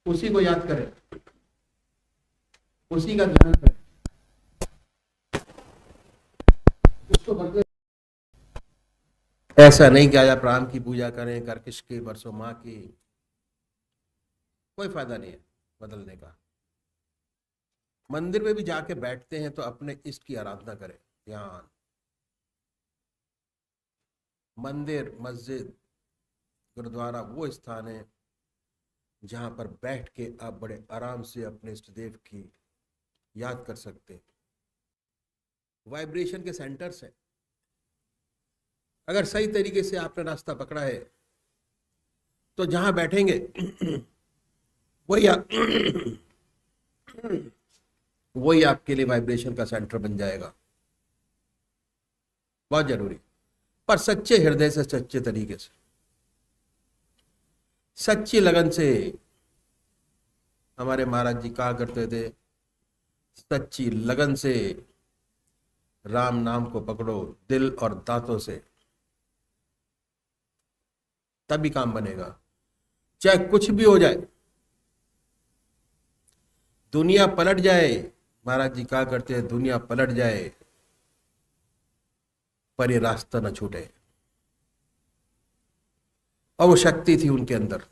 उसी को याद करें, उसी का ध्यान करें, उसको बदले। ऐसा नहीं कि आया प्राण की पूजा करें, करकश की बरसों माँ की, कोई फायदा नहीं है बदलने का। मंदिर में भी जाके बैठते हैं तो अपने इष्ट की आराधना करें, ध्यान। मंदिर, मस्जिद, गुरुद्वारा वो स्थान है जहां पर बैठ के आप बड़े आराम से अपने इष्ट देव की याद कर सकते हैं। वाइब्रेशन के सेंटर्स हैं। अगर सही तरीके से आपने रास्ता पकड़ा है तो जहां बैठेंगे वही वही आपके लिए वाइब्रेशन का सेंटर बन जाएगा। बहुत जरूरी, पर सच्चे हृदय से, सच्चे तरीके से, सच्ची लगन से। हमारे महाराज जी कहा करते थे, सच्ची लगन से राम नाम को पकड़ो दिल और दांतों से, तभी काम बनेगा। चाहे कुछ भी हो जाए, दुनिया पलट जाए, महाराज जी कहा करते हैं दुनिया पलट जाए पर ये रास्ता न छूटे। और वो शक्ति थी उनके अंदर।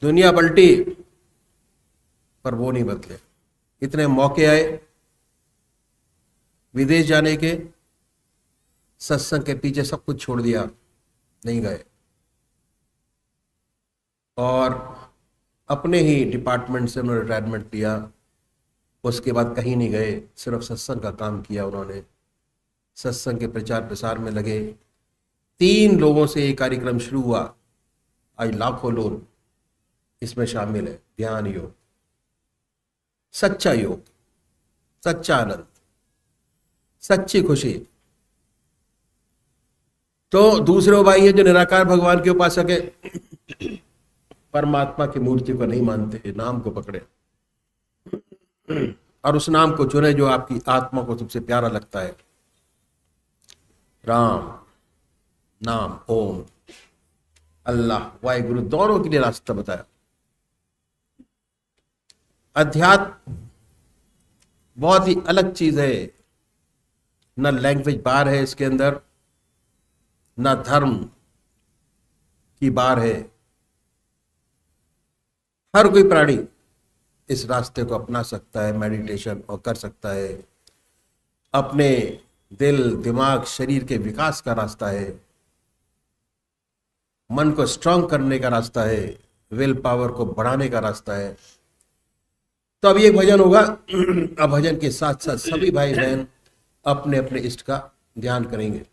दुनिया पलटी पर वो नहीं बदले। इतने मौके आए विदेश जाने के, सत्संग के पीछे सब कुछ छोड़ दिया, नहीं गए। और अपने ही डिपार्टमेंट से उन्होंने रिटायरमेंट लिया। उसके बाद कहीं नहीं गए, सिर्फ सत्संग का काम किया उन्होंने। सत्संग के प्रचार प्रसार में लगे। 3 लोगों से ये कार्यक्रम शुरू हुआ, आज लाखों लोग इसमें शामिल है। ध्यान योग, सच्चा योग, सच्चा आनंद, सच्ची खुशी। तो दूसरे भाई है जो निराकार भगवान के उपासक है, परमात्मा की मूर्ति को नहीं मानते, नाम को पकड़े और उस नाम को चुने जो आपकी आत्मा को सबसे प्यारा लगता है। राम नाम, ओम, अल्लाह, वाहिगुरु, दोनों के लिए रास्ता बताया। अध्यात्म बहुत ही अलग चीज है। न लैंग्वेज बार है इसके अंदर, न धर्म की बार है। हर कोई प्राणी इस रास्ते को अपना सकता है, मेडिटेशन और कर सकता है। अपने दिल, दिमाग, शरीर के विकास का रास्ता है, मन को स्ट्रांग करने का रास्ता है, विल पावर को बढ़ाने का रास्ता है। तो अभी एक भजन होगा। अब भजन के साथ साथ सभी भाई बहन अपने अपने इष्ट का ध्यान करेंगे।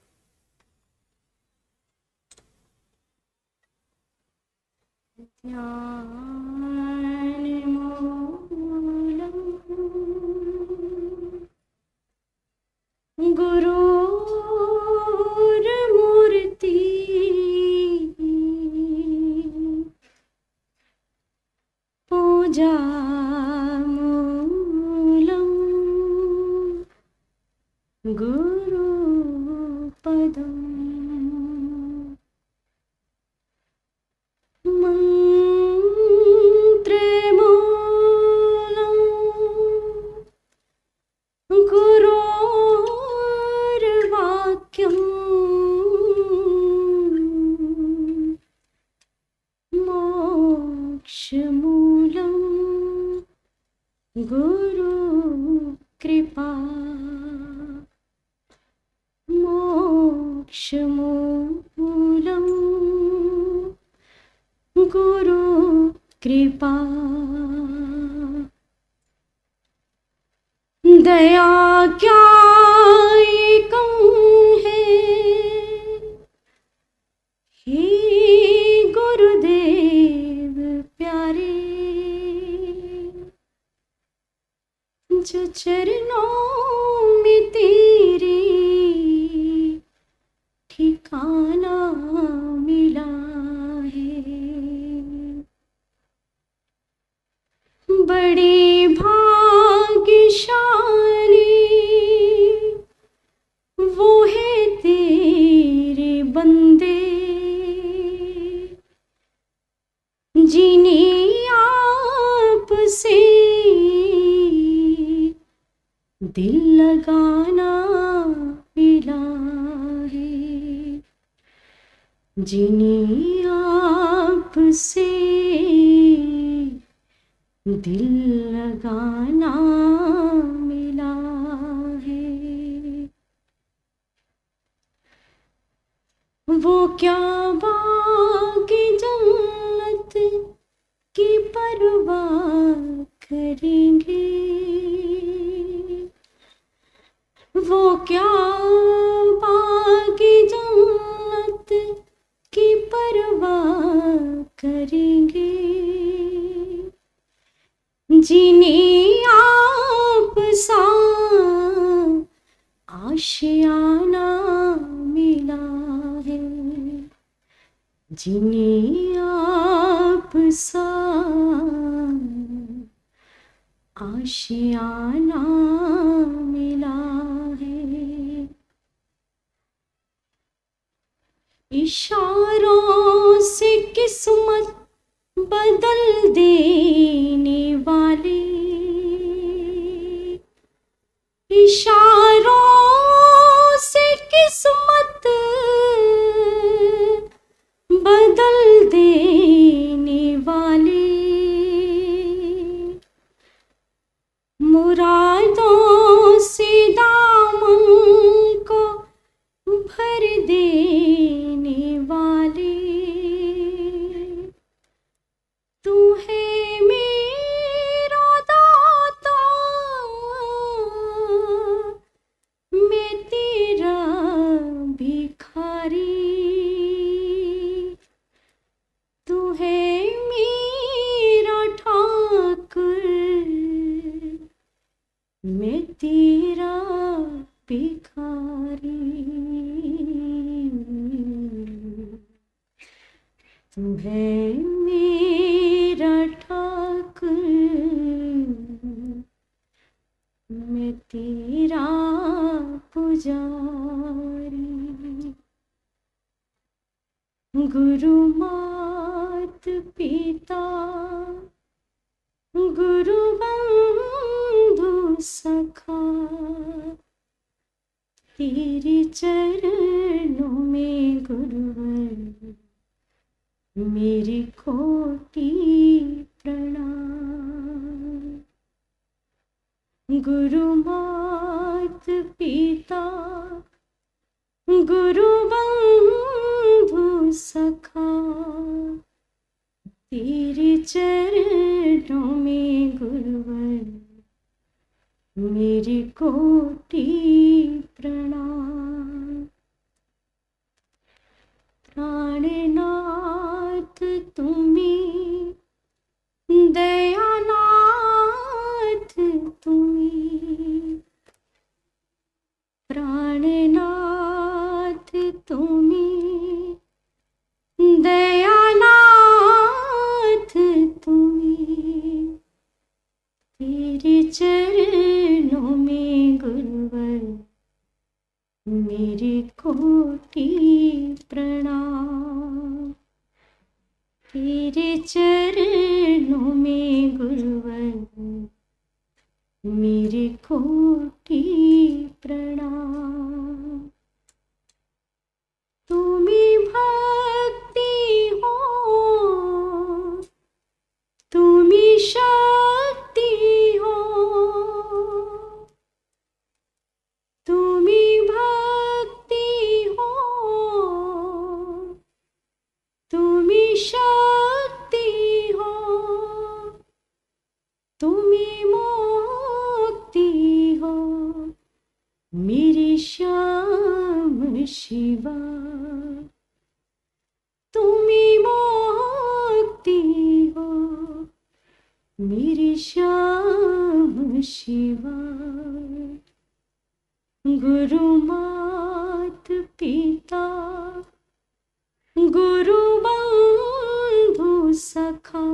गुरुर्मूर्ति पूजा मूलम गुरुपदम मंत्रमूलम गुरोर्वाक्यम मोक्षमूलम गुरु कृपा मोक्षमूलम गुरु कृपा दया क्या एकम है हे गुरुदेव प्यारे जो चरणों में तेरे ठिकाना मिला है। बड़े भाग्यशाली वो है तेरे बंदे जिन्हें दिल लगाना मिला है, जिन्हें आपसे दिल लगाना मिला है। वो क्या बाग़ जन्नत की परवाह करेंगे, वो क्या बाग़ जन्नत की परवाह करेंगे, जिन्हें आप सा आशियाना मिला है, जिन्हें आप सा आशियाना मिला है। इशारों से किस्मत बदल देने वाले, इशारों से किस्मत बदल देने वाले, मुरादों से दामन को भर देने वाले, तू है मेरा दाता, मैं तेरा भिखारी, तू है मेरा ठाकुर, मैं तेरा भिखारी, तू है मेरा ठाकुर, मैं तेरा पुजारी। गुरु मात पिता, गुरु बंधु सखा, तेरे चरणों में गुरुवर मेरी कोटि प्रणाम। गुरु मात पिता, गुरु बंधु सखा, तेरे चरणों में गुरुवर मेरी कोटि प्रणाम। प्राणनाथ तुम्हें, दयानाथ तुम्हें, प्राणनाथ तुम्हें, दयानाथ तुम्हें, तेरे चरणों में गुरुवर मेरी कोटि प्रणाम। तेरे चरणों में गुरुवर मेरी कोटि प्रणाम। तुम्हीं भक्ति हो, तुम्हीं शक्ति हो, तुम्हीं भक्ति हो, तुम्हीं शक्ति हो, तुम्हीं मुक्ति हो, मेरे श्याम शिवा। तुम्हीं मुक्ति हो, मेरे श्याम शिवा। गुरु मात पिता, गुरु बंधु सखा,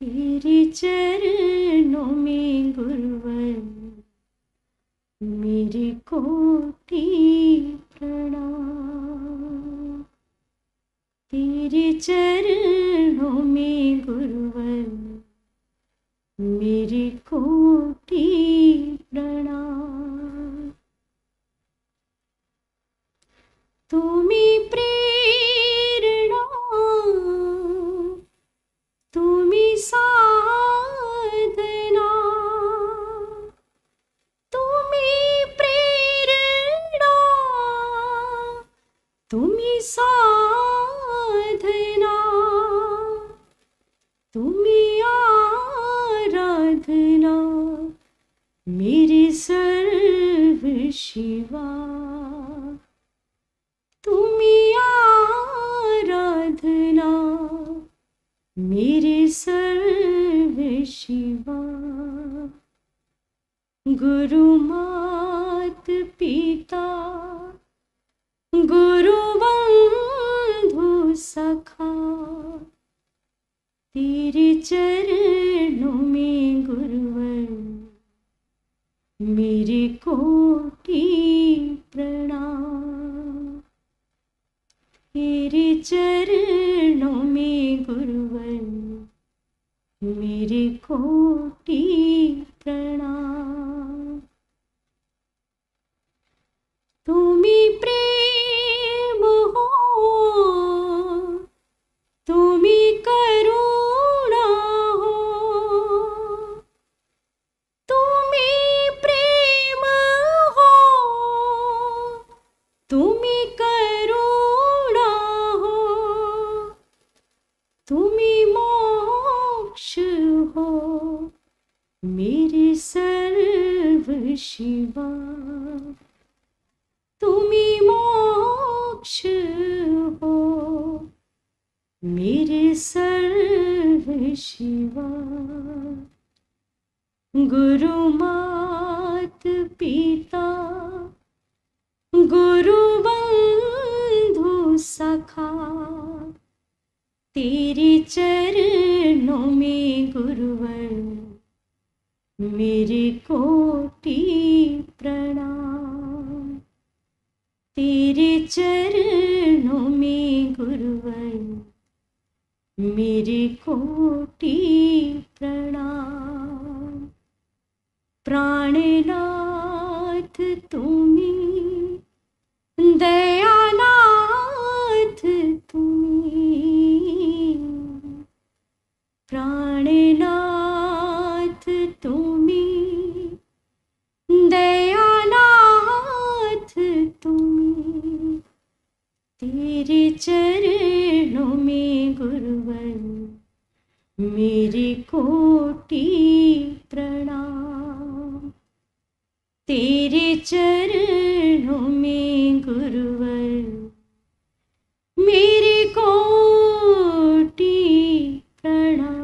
तेरे चरणों में गुरुवर मेरी कोटि प्रणाम। तेरे चरणों में गुरुवर मेरी कोटि प्रणाम। तुम्ही प्रेरणा, तुम्ही साधना, तुम्ही प्रेरणा, तुम्ही साधना, तुम्ही आराधना, मेरी सर्व शिवा। तुम्ही आराधना, मेरी सर्व शिवा। गुरु मात पिता, गुरु बंधु सखा, तेरे चरणों में गुरुवर, मेरे कोटि प्रणाम। तेरे चरणों में गुरुवर, मेरे कोटि प्रणाम। तुम्ही प्रेम हो, तुम्ही करुणा हो, तुम्ही प्रेम हो, तुम्ही करुणा हो, तुम्ही मोक्ष हो, मेरे सर्व शिवा। तुम्ही मोक्ष हो, मेरे सर्व शिवा। गुरु मात पिता, गुरु बंधु सखा, तेरे चरणों में गुरुवर, मेरे कोटि प्रणाम। तेरे चरणों में गुरुवर, मेरे कोटि प्रणाम। प्राणनाथ तुम्ही, दयानाथ तुम्ही, प्राणनाथ तुम्ही, दयानाथ तुम्ही, तेरे चरणों में गुरुवर, मेरे कोटि प्रणाम। तेरे चरणों में गुरुवर, मेरे कोटि प्रणाम।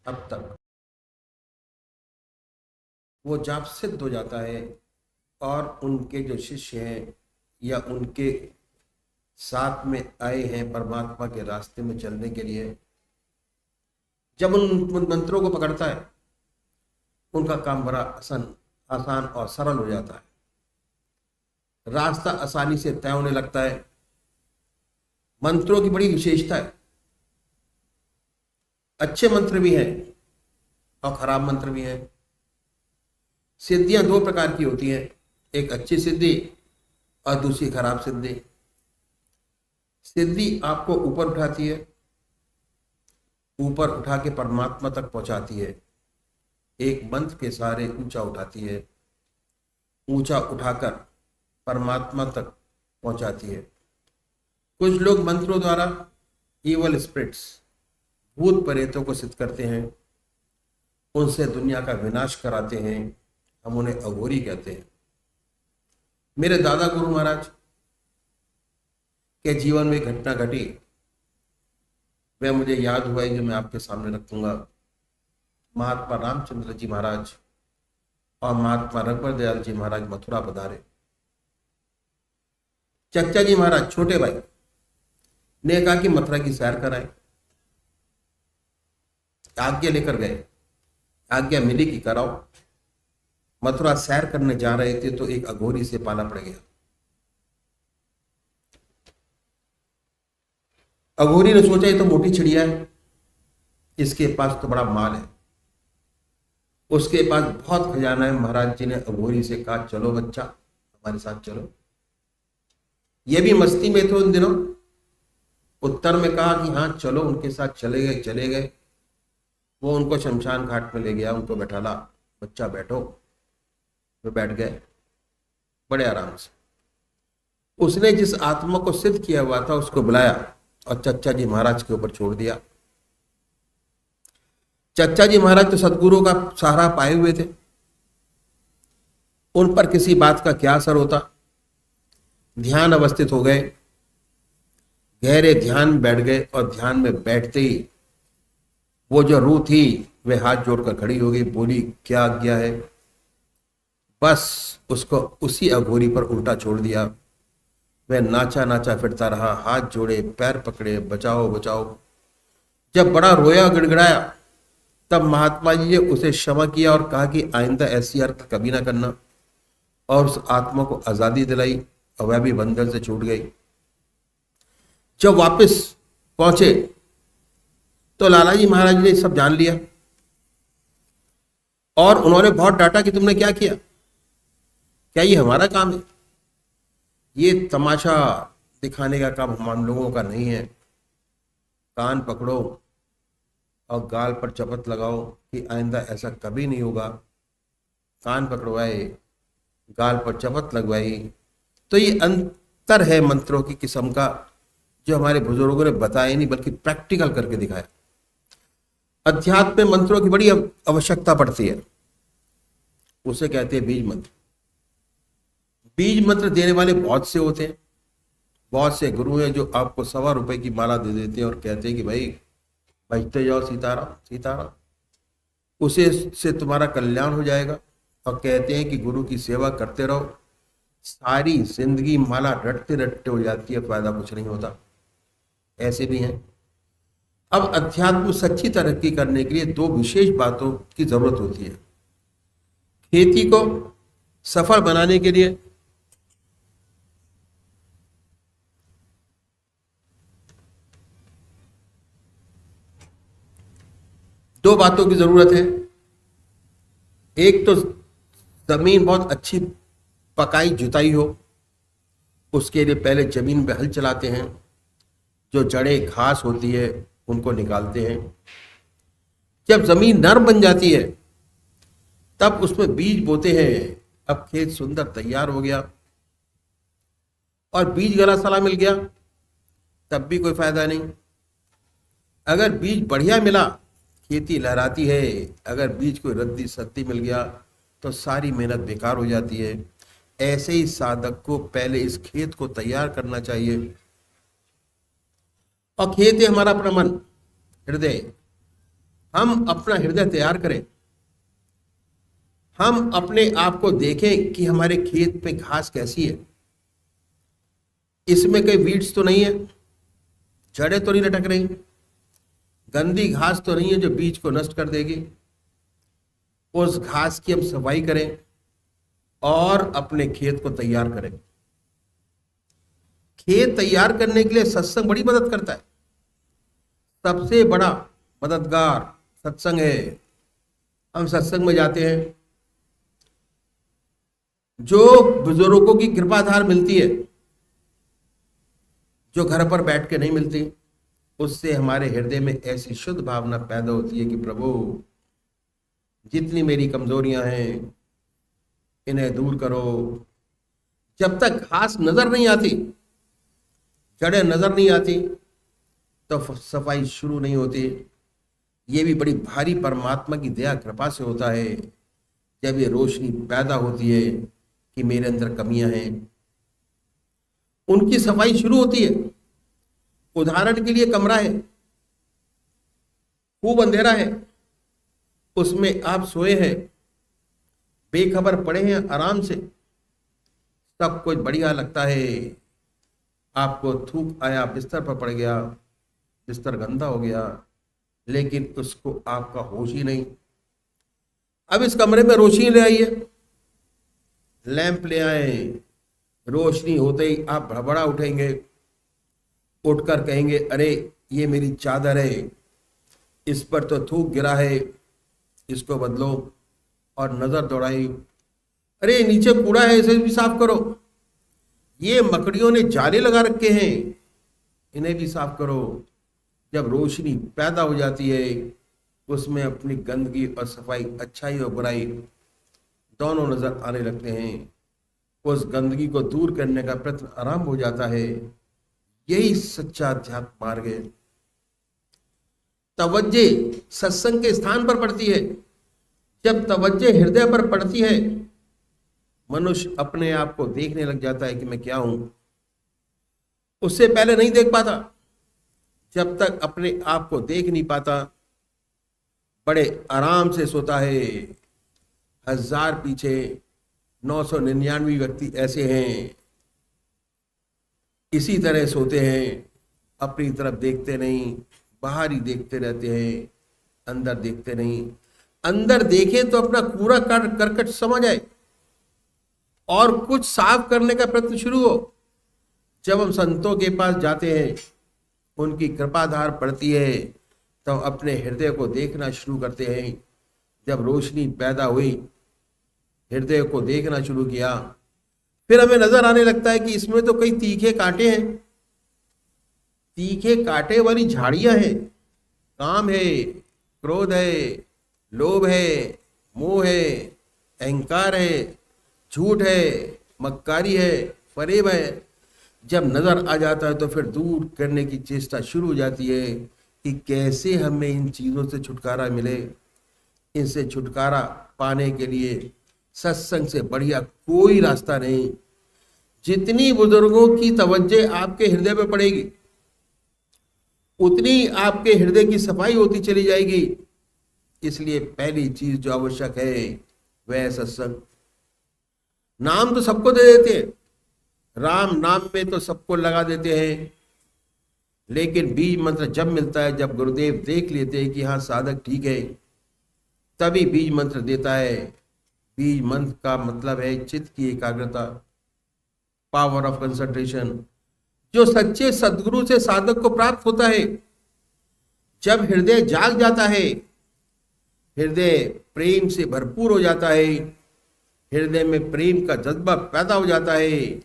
अब तक वो जाप सिद्ध हो जाता है और उनके जो शिष्य हैं या उनके साथ में आए हैं परमात्मा के रास्ते में चलने के लिए, जब उन मंत्रों को पकड़ता है उनका काम बड़ा आसान और सरल हो जाता है। रास्ता आसानी से तय होने लगता है। मंत्रों की बड़ी विशेषता है, अच्छे मंत्र भी हैं और खराब मंत्र भी हैं। सिद्धियां दो प्रकार की होती हैं, एक अच्छी सिद्धि और दूसरी खराब सिद्धि। सिद्धि आपको ऊपर उठाती है, ऊपर उठा के परमात्मा तक पहुंचाती है। एक मंत्र के सहारे ऊंचा उठाती है, ऊंचा उठाकर परमात्मा तक पहुंचाती है। कुछ लोग मंत्रों द्वारा इवल स्पिरिट्स, भूत प्रेतों को सिद्ध करते हैं, उनसे दुनिया का विनाश कराते हैं। हम उन्हें अघोरी कहते हैं। मेरे दादा गुरु महाराज के जीवन में घटना घटी, वह मुझे याद हुआ है जो मैं आपके सामने रखूंगा। महात्मा रामचंद्र जी महाराज और महात्मा रघुवर दयाल जी महाराज मथुरा पधारे। चच्चा जी महाराज छोटे भाई ने कहा कि मथुरा की सैर कराएं। आज्ञा लेकर गए, आज्ञा मिली कि कराओ। मथुरा सैर करने जा रहे थे तो एक अघोरी से पाला पड़ गया। अघोरी ने सोचा ये तो मोटी चिड़िया है, इसके पास तो बड़ा माल है, उसके पास बहुत खजाना है। महाराज जी ने अघोरी से कहा चलो बच्चा हमारे साथ चलो। ये भी मस्ती में थे उन दिनों। उत्तर में कहा कि हाँ चलो, उनके साथ चले गए। वो उनको शमशान घाट में ले गया, उनको बैठाला, बच्चा बैठो। वे बैठ गए बड़े आराम से। उसने जिस आत्मा को सिद्ध किया हुआ था उसको बुलाया और चच्चा जी महाराज के ऊपर छोड़ दिया। चच्चा जी महाराज तो सदगुरु का सहारा पाए हुए थे, उन पर किसी बात का क्या असर होता। ध्यान अवस्थित हो गए, गहरे ध्यान में बैठ गए और ध्यान में बैठते ही वो जो रूह थी वे हाथ जोड़कर खड़ी हो गई, बोली क्या आज्ञा है। बस उसको उसी अघोरी पर उल्टा छोड़ दिया। वह नाचा नाचा फिरता रहा, हाथ जोड़े, पैर पकड़े, बचाओ बचाओ। जब बड़ा रोया गिड़गिड़ाया तब महात्मा जी ने उसे क्षमा किया और कहा कि आइंदा ऐसी हरकत कभी ना करना, और उस आत्मा को आजादी दिलाई और वह भी बंधन से छूट गई। जब वापस पहुंचे तो लालाजी महाराज ने सब जान लिया और उन्होंने बहुत डांटा कि तुमने क्या किया, क्या ये हमारा काम है? ये तमाशा दिखाने का काम हम लोगों का नहीं है। कान पकड़ो और गाल पर चपत लगाओ कि आइंदा ऐसा कभी नहीं होगा। कान पकड़वाए, गाल पर चपत लगवाई। तो ये अंतर है मंत्रों की किस्म का, जो हमारे बुजुर्गों ने बताया नहीं बल्कि प्रैक्टिकल करके दिखाया। अध्यात्म में मंत्रों की बड़ी आवश्यकता पड़ती है, उसे कहते हैं बीज मंत्र। बीज मंत्र देने वाले बहुत से होते हैं, बहुत से गुरु हैं जो आपको ₹1.25 की माला दे देते हैं और कहते हैं कि भाई बजते जाओ सीताराम सीताराम, उसे से तुम्हारा कल्याण हो जाएगा। और कहते हैं कि गुरु की सेवा करते रहो, सारी जिंदगी माला रटते रटते हो जाती है, फायदा कुछ नहीं होता। ऐसे भी हैं। अब अध्यात्म सच्ची तरक्की करने के लिए दो विशेष बातों की जरूरत होती है। खेती को सफल बनाने के लिए दो बातों की जरूरत है। एक तो जमीन बहुत अच्छी पकाई जुताई हो, उसके लिए पहले जमीन में हल चलाते हैं, जो जड़ें घास होती है उनको निकालते हैं। जब जमीन नरम बन जाती है तब उसमें बीज बोते हैं। अब खेत सुंदर तैयार हो गया और बीज गला सला मिल गया तब भी कोई फायदा नहीं। अगर बीज बढ़िया मिला खेती लहराती है, अगर बीज कोई रद्दी सत्ती मिल गया तो सारी मेहनत बेकार हो जाती है। ऐसे ही साधक को पहले इस खेत को तैयार करना चाहिए। और खेत है हमारा अपना मन, हृदय। हम अपना हृदय तैयार करें, हम अपने आप को देखें कि हमारे खेत पे घास कैसी है, इसमें कोई वीड्स तो नहीं है, जड़ें तो नहीं लटक रही, गंदी घास तो नहीं है जो बीज को नष्ट कर देगी। उस घास की हम सफाई करें और अपने खेत को तैयार करें। खेत तैयार करने के लिए सत्संग बड़ी मदद करता है। सबसे बड़ा मददगार सत्संग है। हम सत्संग में जाते हैं, जो बुजुर्गों की कृपाधार मिलती है, जो घर पर बैठ के नहीं मिलती, उससे हमारे हृदय में ऐसी शुद्ध भावना पैदा होती है कि प्रभु जितनी मेरी कमजोरियां हैं इन्हें दूर करो। जब तक घास नजर नहीं आती, जड़ें नजर नहीं आती, तो सफाई शुरू नहीं होती। ये भी बड़ी भारी परमात्मा की दया कृपा से होता है जब ये रोशनी पैदा होती है कि मेरे अंदर कमियां हैं, उनकी सफाई शुरू होती है। उदाहरण के लिए कमरा है, खूब अंधेरा है, उसमें आप सोए हैं, बेखबर पड़े हैं आराम से, सब कुछ बढ़िया लगता है, आपको थूक आया, बिस्तर पर पड़ गया, बिस्तर गंदा हो गया, लेकिन उसको आपका होश ही नहीं। अब इस कमरे में रोशनी ले आइए, लैंप ले आए, रोशनी होते ही आप भड़बड़ा उठेंगे, उठकर कहेंगे अरे ये मेरी चादर है, इस पर तो थूक गिरा है, इसको बदलो। और नजर दौड़ाई, अरे नीचे कूड़ा है, इसे भी साफ करो, ये मकड़ियों ने जाले लगा रखे हैं, इन्हें भी साफ करो। जब रोशनी पैदा हो जाती है, उसमें अपनी गंदगी और सफाई, अच्छाई और बुराई दोनों नजर आने लगते हैं। उस गंदगी को दूर करने का प्रयत्न आरंभ हो जाता है। यही सच्चा अध्यात्म मार्ग है। तवज्जे सत्संग के स्थान पर पड़ती है। जब तवज्जे हृदय पर पड़ती है, मनुष्य अपने आप को देखने लग जाता है कि मैं क्या हूं। उससे पहले नहीं देख पाता। जब तक अपने आप को देख नहीं पाता, बड़े आराम से सोता है। 1000 पीछे 999 व्यक्ति ऐसे हैं, इसी तरह सोते हैं, अपनी तरफ देखते नहीं, बाहर ही देखते रहते हैं, अंदर देखते नहीं। अंदर देखें तो अपना पूरा करकट समझ आए और कुछ साफ करने का प्रयत्न शुरू हो। जब हम संतों के पास जाते हैं, उनकी कृपाधार पड़ती है, तो अपने हृदय को देखना शुरू करते हैं। जब रोशनी पैदा हुई, हृदय को देखना शुरू किया, फिर हमें नजर आने लगता है कि इसमें तो कई तीखे कांटे हैं, तीखे कांटे वाली झाड़ियां हैं। काम है, क्रोध है, लोभ है, मोह है, अहंकार है, झूठ है, मक्कारी है, फरेब है। जब नजर आ जाता है तो फिर दूर करने की चेष्टा शुरू हो जाती है कि कैसे हमें इन चीजों से छुटकारा मिले। इनसे छुटकारा पाने के लिए सत्संग से बढ़िया कोई रास्ता नहीं। जितनी बुजुर्गों की तवज्जो आपके हृदय पे पड़ेगी, उतनी आपके हृदय की सफाई होती चली जाएगी। इसलिए पहली चीज जो आवश्यक है वह है सत्संग। नाम तो सबको दे देते हैं, राम नाम में तो सबको लगा देते हैं, लेकिन बीज मंत्र जब मिलता है, जब गुरुदेव देख लेते हैं कि हाँ साधक ठीक है, तभी बीज मंत्र देता है। बीज मंत्र का मतलब है चित्त की एकाग्रता, पावर ऑफ कंसंट्रेशन, जो सच्चे सदगुरु से साधक को प्राप्त होता है। जब हृदय जाग जाता है, हृदय प्रेम से भरपूर हो जाता है, हृदय में प्रेम का जज्बा पैदा हो जाता है,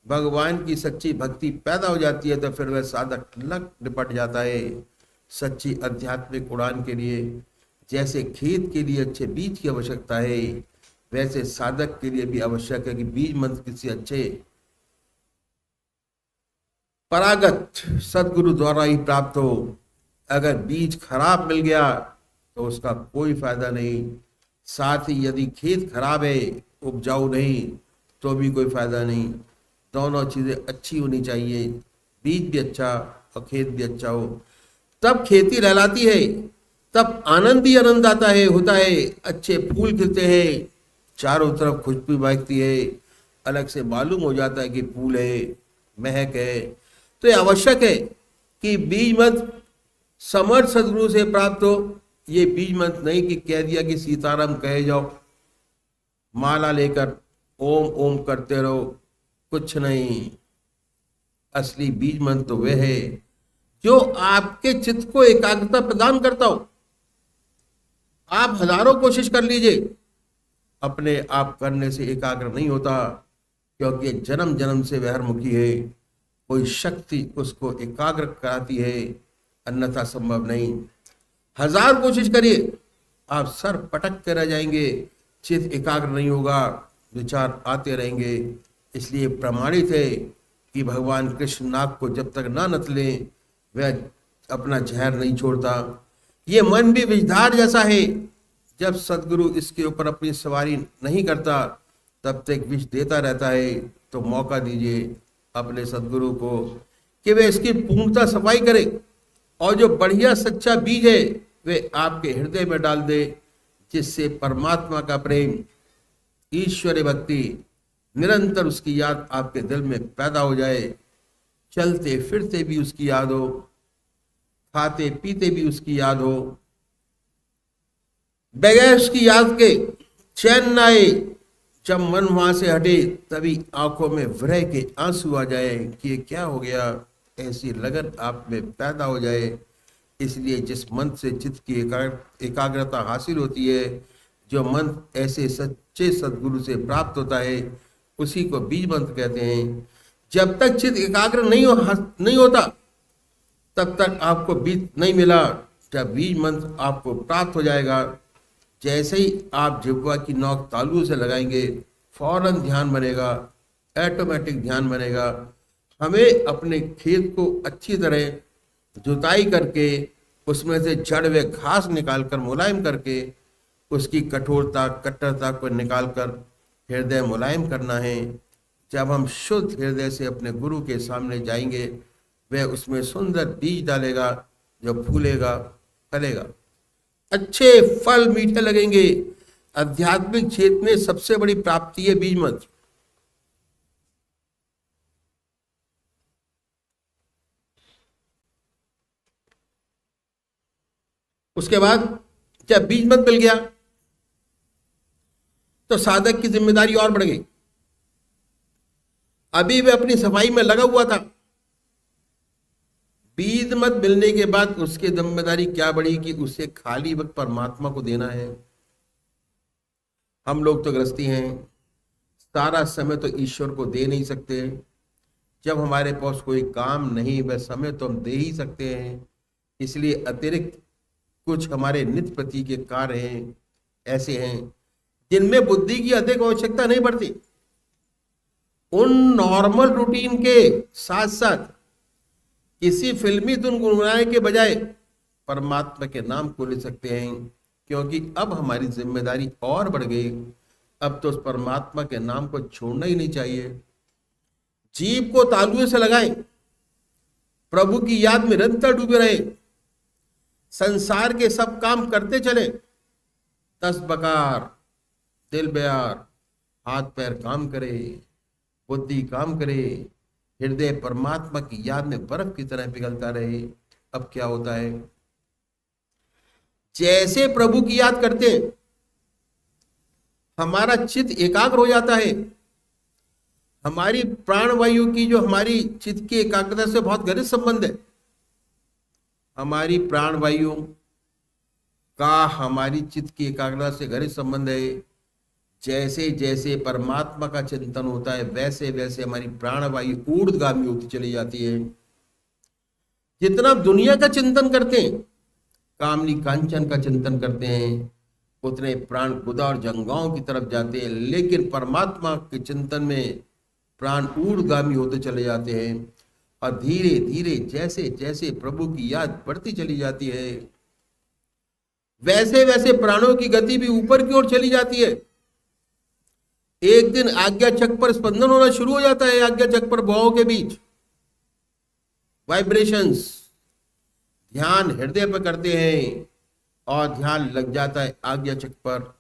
भगवान की सच्ची भक्ति पैदा हो जाती है, तो फिर वह साधक लग निपट जाता है सच्ची आध्यात्मिक उड़ान के लिए। जैसे खेत के लिए अच्छे बीज की आवश्यकता है, वैसे साधक के लिए भी आवश्यक है कि बीज मंत्र किसी अच्छे परागत सदगुरु द्वारा ही प्राप्त हो। अगर बीज खराब मिल गया तो उसका कोई फायदा नहीं। साथ ही यदि खेत खराब है, उपजाऊ नहीं, तो भी कोई फायदा नहीं। दोनों चीजें अच्छी होनी चाहिए, बीज भी अच्छा और खेत भी अच्छा हो, तब खेती लहलाती है, तब आनंद ही आनंद आता है, होता है। अच्छे फूल खिलते हैं, चारों तरफ खुशबू महकती है, अलग से मालूम हो जाता है कि फूल है, महक है। तो ये आवश्यक है कि बीज मंत्र समर्थ सदगुरु से प्राप्त हो। ये बीज मंत्र नहीं कि कह दिया कि सीताराम कहे जाओ, माला लेकर ओम ओम करते रहो, कुछ नहीं। असली बीज मंत्र तो वह है जो आपके चित्त को एकाग्रता प्रदान करता हो। आप हजारों कोशिश कर लीजिए, अपने आप करने से एकाग्र नहीं होता, क्योंकि जन्म जन्म से वहरमुखी है। कोई शक्ति उसको एकाग्र कराती है, अन्यथा संभव नहीं। हजार कोशिश करिए, आप सर पटक के रह जाएंगे, चित्त एकाग्र नहीं होगा, विचार आते रहेंगे। इसलिए प्रमाणित है कि भगवान कृष्ण नाग को जब तक ना नथ लें वह अपना जहर नहीं छोड़ता। ये मन भी विषधार जैसा है, जब सदगुरु इसके ऊपर अपनी सवारी नहीं करता तब तक विष देता रहता है। तो मौका दीजिए अपने सदगुरु को कि वे इसकी पूर्णता सफाई करे, और जो बढ़िया सच्चा बीज है वे आपके हृदय में डाल दे, जिससे परमात्मा का प्रेम, ईश्वरी भक्ति, निरंतर उसकी याद आपके दिल में पैदा हो जाए। चलते फिरते भी उसकी याद हो, खाते पीते भी उसकी याद हो। बगैर उसकी याद के चैन न आए। जब मन वहां से हटे तभी आंखों में विरह के आंसू आ जाए कि ये क्या हो गया, ऐसी लगन आप में पैदा हो जाए। इसलिए जिस मन से चित्त की एकाग्रता हासिल होती है, जो मन ऐसे सच्चे सदगुरु से प्राप्त होता है, उसी को बीज मंत्र कहते हैं। जब तक चित्त एकाग्र नहीं होता तब तक आपको बीज नहीं मिला। जब बीज मंत्र आपको प्राप्त हो जाएगा, जैसे ही आप जिह्वा की नोक तालू से लगाएंगे, फौरन ध्यान बनेगा, ऑटोमेटिक ध्यान बनेगा। हमें अपने खेत को अच्छी तरह जुताई करके उसमें से जड़ व घास निकालकर मुलायम करके उसकी कठोरता कट्टरता को निकालकर हृदय मुलायम करना है। जब हम शुद्ध हृदय से अपने गुरु के सामने जाएंगे, वह उसमें सुंदर बीज डालेगा जो फूलेगा, फलेगा, अच्छे फल मीठे लगेंगे। आध्यात्मिक क्षेत्र में सबसे बड़ी प्राप्ति है बीज मंत्र। उसके बाद जब बीज मंत्र मिल गया तो साधक की जिम्मेदारी और बढ़ गई। अभी वह अपनी सफाई में लगा हुआ था, बीज मंत्र मिलने के बाद उसकी जिम्मेदारी क्या बढ़ी कि उसे खाली वक्त परमात्मा को देना है। हम लोग तो गृहस्थी हैं, सारा समय तो ईश्वर को दे नहीं सकते। जब हमारे पास कोई काम नहीं, वह समय तो हम दे ही सकते हैं। इसलिए अतिरिक्त कुछ हमारे नित्य प्रति के कार्य हैं, ऐसे हैं जिनमें बुद्धि की अधिक आवश्यकता नहीं पड़ती। उन नॉर्मल रूटीन के साथ साथ किसी फिल्मी धुन गुनगुनाने के बजाय परमात्मा के नाम को ले सकते हैं, क्योंकि अब हमारी जिम्मेदारी और बढ़ गई। अब तो उस परमात्मा के नाम को छोड़ना ही नहीं चाहिए। जीभ को तालुए से लगाएं, प्रभु की याद में निरंतर डूबे रहे, संसार के सब काम करते चले, 10 बकार, दिल बयार, हाथ पैर काम करे, बुद्धि काम करे, हृदय परमात्मा की याद में बर्फ की तरह पिघलता रहे। अब क्या होता है, जैसे प्रभु की याद करते हैं हमारा चित्त एकाग्र हो जाता है। हमारी प्राणवायु की जो हमारी चित्त की एकाग्रता से बहुत घनिष्ठ संबंध है। हमारी प्राणवायु का हमारी चित्त की एकाग्रता से घनिष्ठ संबंध है। जैसे जैसे परमात्मा का चिंतन होता है, वैसे वैसे हमारी प्राणवायु ऊर्ध्वगामी होती चली जाती है। जितना आप दुनिया का चिंतन करते हैं, कामनी कांचन का चिंतन करते हैं, उतने प्राण गुदा और जंगाओं की तरफ जाते हैं। लेकिन परमात्मा के चिंतन में प्राण ऊर्ध्वगामी होते चले जाते हैं, और धीरे धीरे जैसे जैसे प्रभु की याद बढ़ती चली जाती है, वैसे वैसे प्राणों की गति भी ऊपर की ओर चली जाती है। एक दिन आज्ञा चक्र पर स्पंदन होना शुरू हो जाता है। आज्ञा चक्र पर भुजाओं के बीच वाइब्रेशंस। ध्यान हृदय पर करते हैं और ध्यान लग जाता है आज्ञा चक्र पर।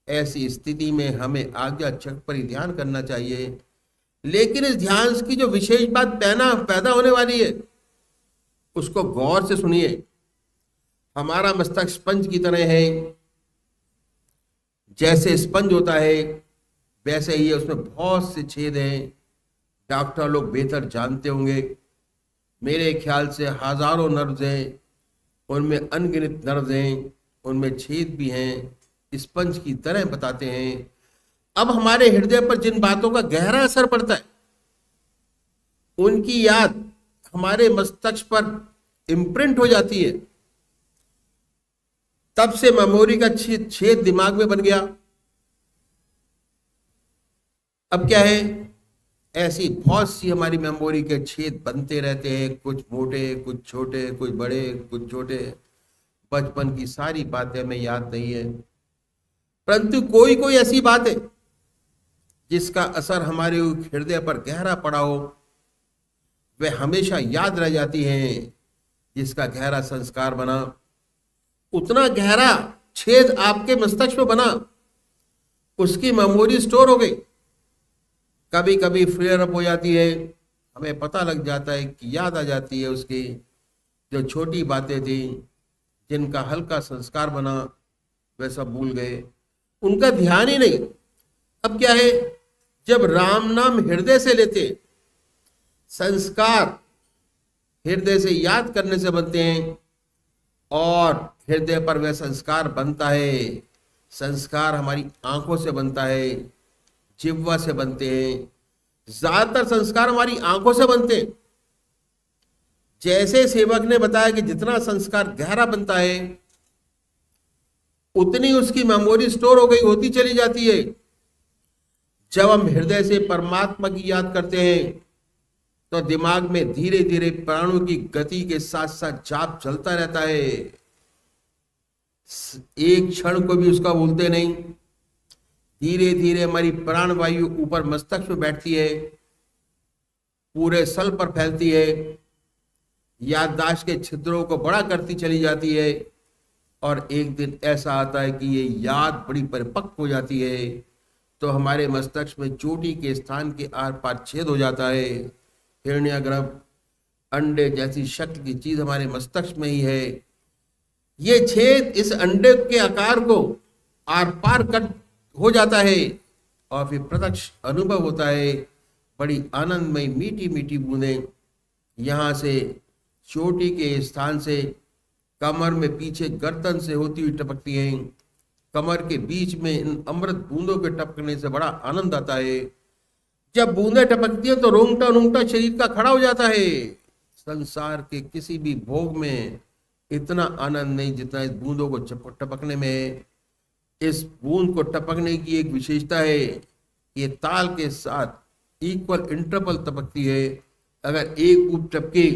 ऐसी स्थिति में हमें आज्ञा चक्र पर ही ध्यान करना चाहिए। लेकिन इस ध्यान की जो विशेष बात पैदा होने वाली है उसको गौर से सुनिए। हमारा मस्तक स्पंज की तरह है। जैसे स्पंज होता है वैसे ही है, उसमें बहुत से छेद हैं। डॉक्टर लोग बेहतर जानते होंगे। मेरे ख्याल से हजारों नर्व्स हैं, उनमें अनगिनत नर्व्स हैं, उनमें छेद भी हैं, स्पंज की तरह बताते हैं। अब हमारे हृदय पर जिन बातों का गहरा असर पड़ता है उनकी याद हमारे मस्तिष्क पर इम्प्रिंट हो जाती है। तब से मेमोरी का छेद दिमाग में बन गया। अब क्या है, ऐसी बहुत सी हमारी मेमोरी के छेद बनते रहते हैं, कुछ मोटे, कुछ छोटे, कुछ बड़े, कुछ छोटे। बचपन की सारी बातें हमें याद नहीं है, परंतु कोई कोई ऐसी बात है जिसका असर हमारे हृदय पर गहरा पड़ा हो, वह हमेशा याद रह जाती हैं। जिसका गहरा संस्कार बना, उतना गहरा छेद आपके मस्तिष्क में बना, उसकी मेमोरी स्टोर हो गई। कभी कभी फ्लेयर अप हो जाती है, हमें पता लग जाता है कि याद आ जाती है उसकी जो छोटी बातें थी, जिनका हल्का संस्कार बना, वह सब भूल गए, उनका ध्यान ही नहीं। अब क्या है, जब राम नाम हृदय से लेते, संस्कार हृदय से याद करने से बनते हैं और हृदय पर वह संस्कार बनता है। संस्कार हमारी आंखों से बनता है, जिह्वा से बनते हैं। ज्यादातर संस्कार हमारी आंखों से बनते हैं। जैसे सेवक ने बताया कि जितना संस्कार गहरा बनता है उतनी उसकी मेमोरी स्टोर हो गई होती चली जाती है। जब हम हृदय से परमात्मा की याद करते हैं तो दिमाग में धीरे धीरे प्राणों की गति के साथ साथ जाप चलता रहता है। एक क्षण को भी उसका भूलते नहीं। धीरे धीरे हमारी प्राण वायु ऊपर मस्तक में बैठती है, पूरे सल पर फैलती है, याददाश्त के छिद्रों को बड़ा करती चली जाती है। और एक दिन ऐसा आता है कि ये याद बड़ी परिपक्व हो जाती है, तो हमारे मस्तिष्क में चोटी के स्थान के आर पार छेद हो जाता है। हिरण्यगर्भ अंडे जैसी शक्ल की चीज हमारे मस्तिष्क में ही है। ये छेद इस अंडे के आकार को आर पार कर हो जाता है और फिर प्रत्यक्ष अनुभव होता है। बड़ी आनंदमय मीठी मीठी बूंदें यहाँ से चोटी के स्थान से कमर में पीछे गर्दन से होती हुई टपकती हैं। कमर के बीच में इन अमृत बूंदों के टपकने से बड़ा आनंद आता है। जब बूंदें टपकती हैं तो रोंगटा रोंगटा शरीर का खड़ा हो जाता है। संसार के किसी भी भोग में इतना आनंद नहीं जितना इस बूंदों को टपकने में है। इस बूंद को टपकने की एक विशेषता है, ये ताल के साथ इक्वल इंटरवल टपकती है। अगर एक बूंद टपके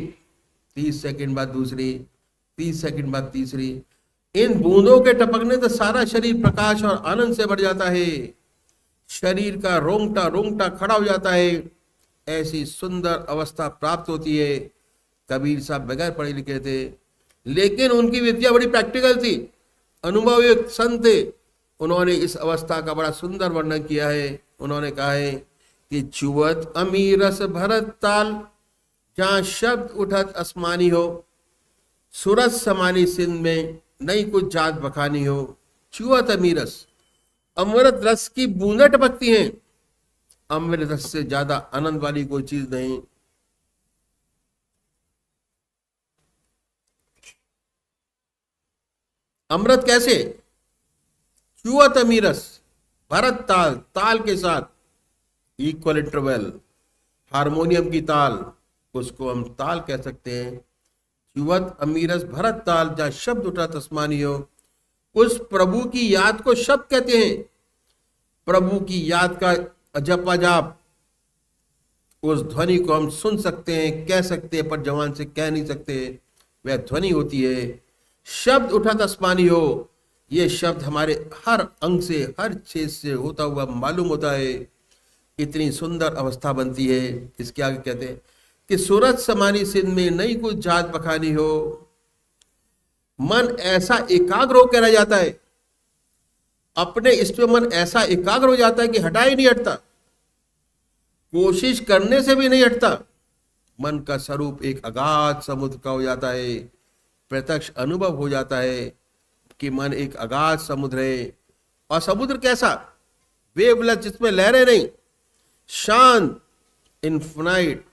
30 सेकंड बाद दूसरी, 30 सेकंड बाद तीसरी, इन बूंदों के टपकने से सारा शरीर प्रकाश और आनंद से भर जाता है। शरीर का रोंगटा रोंगटा खड़ा हो जाता है। ऐसी सुंदर अवस्था प्राप्त होती है। कबीर साहब बगैर पढ़े लिखे थे, लेकिन उनकी विद्या बड़ी प्रैक्टिकल थी। अनुभवी संत थे। उन्होंने इस अवस्था का बड़ा सुंदर वर्णन किया है। उन्होंने कहा है कि चुवत अमीरस भरत ताल, जहां शब्द उठत आसमानी हो, सूरज समानी सिंध में नई कुछ जात बखानी हो। चुवत अमीरस, अमृत रस की बूंदें टपकती हैं। अमृत रस से ज्यादा आनंद वाली कोई चीज नहीं। अमृत कैसे? चुवत अमीरस, भरत ताल, ताल के साथ इक्वल इंटरवल, हारमोनियम की ताल, उसको हम ताल कह सकते हैं। चुवत अमीरस भरत ताल, जहां शब्द उठा तस्मानी हो। उस प्रभु की याद को शब्द कहते हैं। प्रभु की याद का अजप, उस ध्वनि को हम सुन सकते हैं, कह सकते हैं, पर जवान से कह नहीं सकते। वह ध्वनि होती है। शब्द उठा आसमानी हो, ये शब्द हमारे हर अंग से, हर छेद से होता हुआ मालूम होता है। इतनी सुंदर अवस्था बनती है। इसके आगे कहते हैं कि सूरज समानी सिंध में नई कुछ जात बखानी हो। मन ऐसा एकाग्र होकर रह जाता है, अपने इष्ट पे मन ऐसा एकाग्र हो जाता है कि हटा ही नहीं हटता, कोशिश करने से भी नहीं हटता। मन का स्वरूप एक अगाध समुद्र का हो जाता है, प्रत्यक्ष अनुभव हो जाता है कि मन एक अगाध समुद्र है। और समुद्र कैसा? वेवलेस, जिसमें लहरें नहीं, शांत, इन्फिनाइट,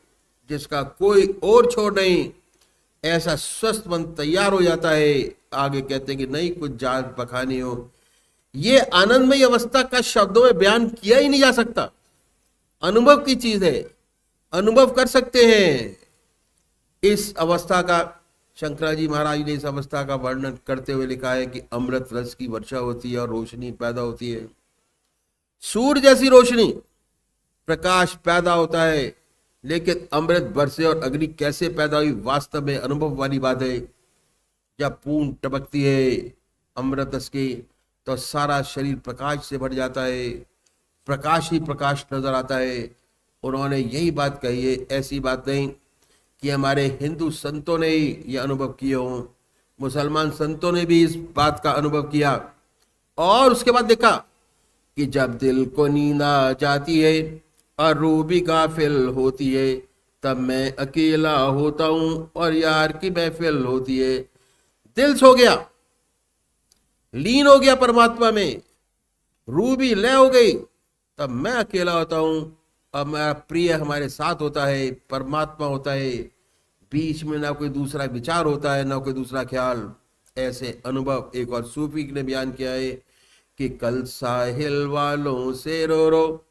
जिसका कोई और छोर नहीं। ऐसा स्वस्थ मन तैयार हो जाता है। आगे कहते हैं कि नहीं कुछ जात बखानी हो। ये आनंदमय अवस्था का शब्दों में बयान किया ही नहीं जा सकता। अनुभव की चीज है, अनुभव कर सकते हैं इस अवस्था का। शंकराजी महाराज ने इस अवस्था का वर्णन करते हुए लिखा है कि अमृत रस की वर्षा होती है और रोशनी पैदा होती है, सूर्य जैसी रोशनी, प्रकाश पैदा होता है। लेकिन अमृत बरसे और अग्नि कैसे पैदा हुई, वास्तव में अनुभव वाली बात है। जब पूर्ण टपकती है अमृत रस की, तो सारा शरीर प्रकाश से भर जाता है, प्रकाश ही प्रकाश नजर आता है। उन्होंने यही बात कही है, ऐसी बात नहीं कि हमारे हिंदू संतों ने ही ये अनुभव किए हों, मुसलमान संतों ने भी इस बात का अनुभव किया। और उसके बाद देखा कि जब दिल को नींद आ जाती है और रूह भी गाफिल होती है, तब मैं अकेला होता हूं और यार की महफिल होती है। दिल सो गया, लीन हो गया परमात्मा में, रूह भी लय हो गई, तब मैं अकेला होता हूं और मेरा प्रिय हमारे साथ होता है, परमात्मा होता है। बीच में ना कोई दूसरा विचार होता है, ना कोई दूसरा ख्याल। ऐसे अनुभव एक और सूफी ने बयान किया है कि कल साहिल वालों से रो रो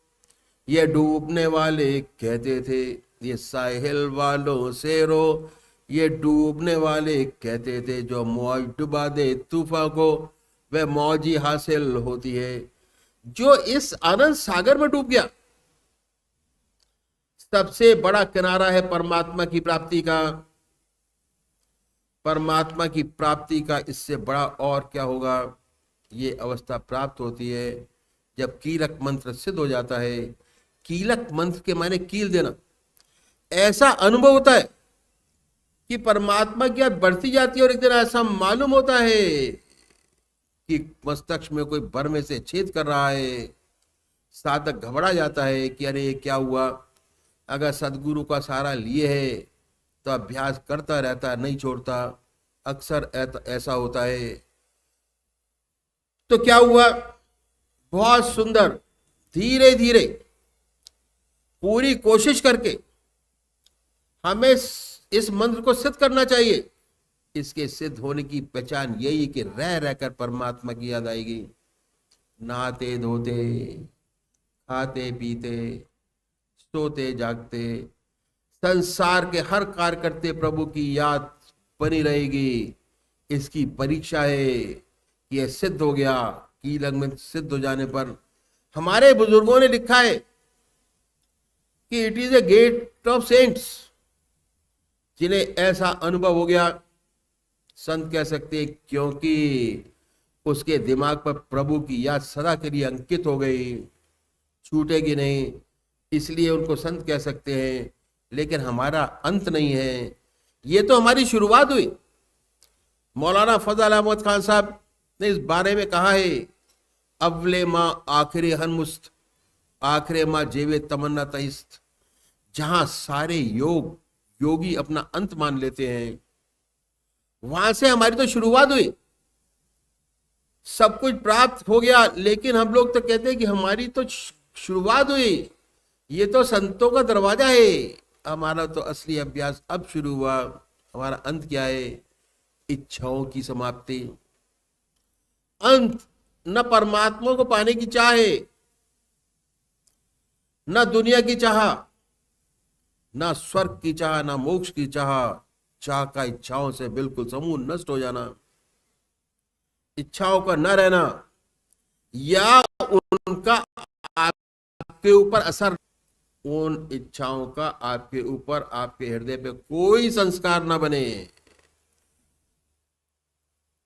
ये डूबने वाले कहते थे, ये साहिल वालों से रो ये डूबने वाले कहते थे, जो मौज डुबा दे तूफान को वह मौज ही हासिल होती है। जो इस आनंद सागर में डूब गया, सबसे बड़ा किनारा है परमात्मा की प्राप्ति का। परमात्मा की प्राप्ति का इससे बड़ा और क्या होगा। ये अवस्था प्राप्त होती है जब कीलक मंत्र सिद्ध हो जाता है। कीलक मंत्र के माने कील देना। ऐसा अनुभव होता है कि परमात्मा की याद बढ़ती जाती है और एक दिन ऐसा मालूम होता है कि मस्तिष्क में कोई बर में से छेद कर रहा है। साधक घबरा जाता है कि अरे क्या हुआ। अगर सदगुरु का सहारा लिए है तो अभ्यास करता रहता, नहीं छोड़ता। अक्सर ऐसा होता है। तो क्या हुआ, बहुत सुंदर, धीरे धीरे पूरी कोशिश करके हमें इस मंत्र को सिद्ध करना चाहिए। इसके सिद्ध होने की पहचान यही कि रह रहकर परमात्मा की याद आएगी। नहाते धोते, खाते पीते, सोते जागते, संसार के हर कार्य करते प्रभु की याद बनी रहेगी। इसकी परीक्षा है कि यह सिद्ध हो गया। कीलक में सिद्ध हो जाने पर हमारे बुजुर्गों ने लिखा है कि it is a gate of saints. जिन्हें ऐसा अनुभव हो गया, संत कह सकते हैं, क्योंकि उसके दिमाग पर प्रभु की याद सदा के लिए अंकित हो गई, छूटेगी नहीं, इसलिए उनको संत कह सकते हैं। लेकिन हमारा अंत नहीं है, ये तो हमारी शुरुआत हुई। मौलाना फजल अहमद खान साहब ने इस बारे में कहा है, अव्वले माँ आखिरे हनमुस्त, आखिरे माँ जेवे तमन्ना तहिस्त। जहां सारे योगी अपना अंत मान लेते हैं, वहां से हमारी तो शुरुआत हुई। सब कुछ प्राप्त हो गया, लेकिन हम लोग तो कहते हैं कि हमारी तो शुरुआत हुई। ये तो संतों का दरवाजा है। हमारा तो असली अभ्यास अब शुरू हुआ। हमारा अंत क्या है? इच्छाओं की समाप्ति। अंत न परमात्मा को पाने की चाह है, न दुनिया की चाह, न स्वर्ग की चाह, न मोक्ष की चाह। चाह का इच्छाओं से बिल्कुल समूह नष्ट हो जाना, इच्छाओं का न रहना, या उनका आपके ऊपर असर, उन इच्छाओं का आपके ऊपर, आपके हृदय पे कोई संस्कार न बने।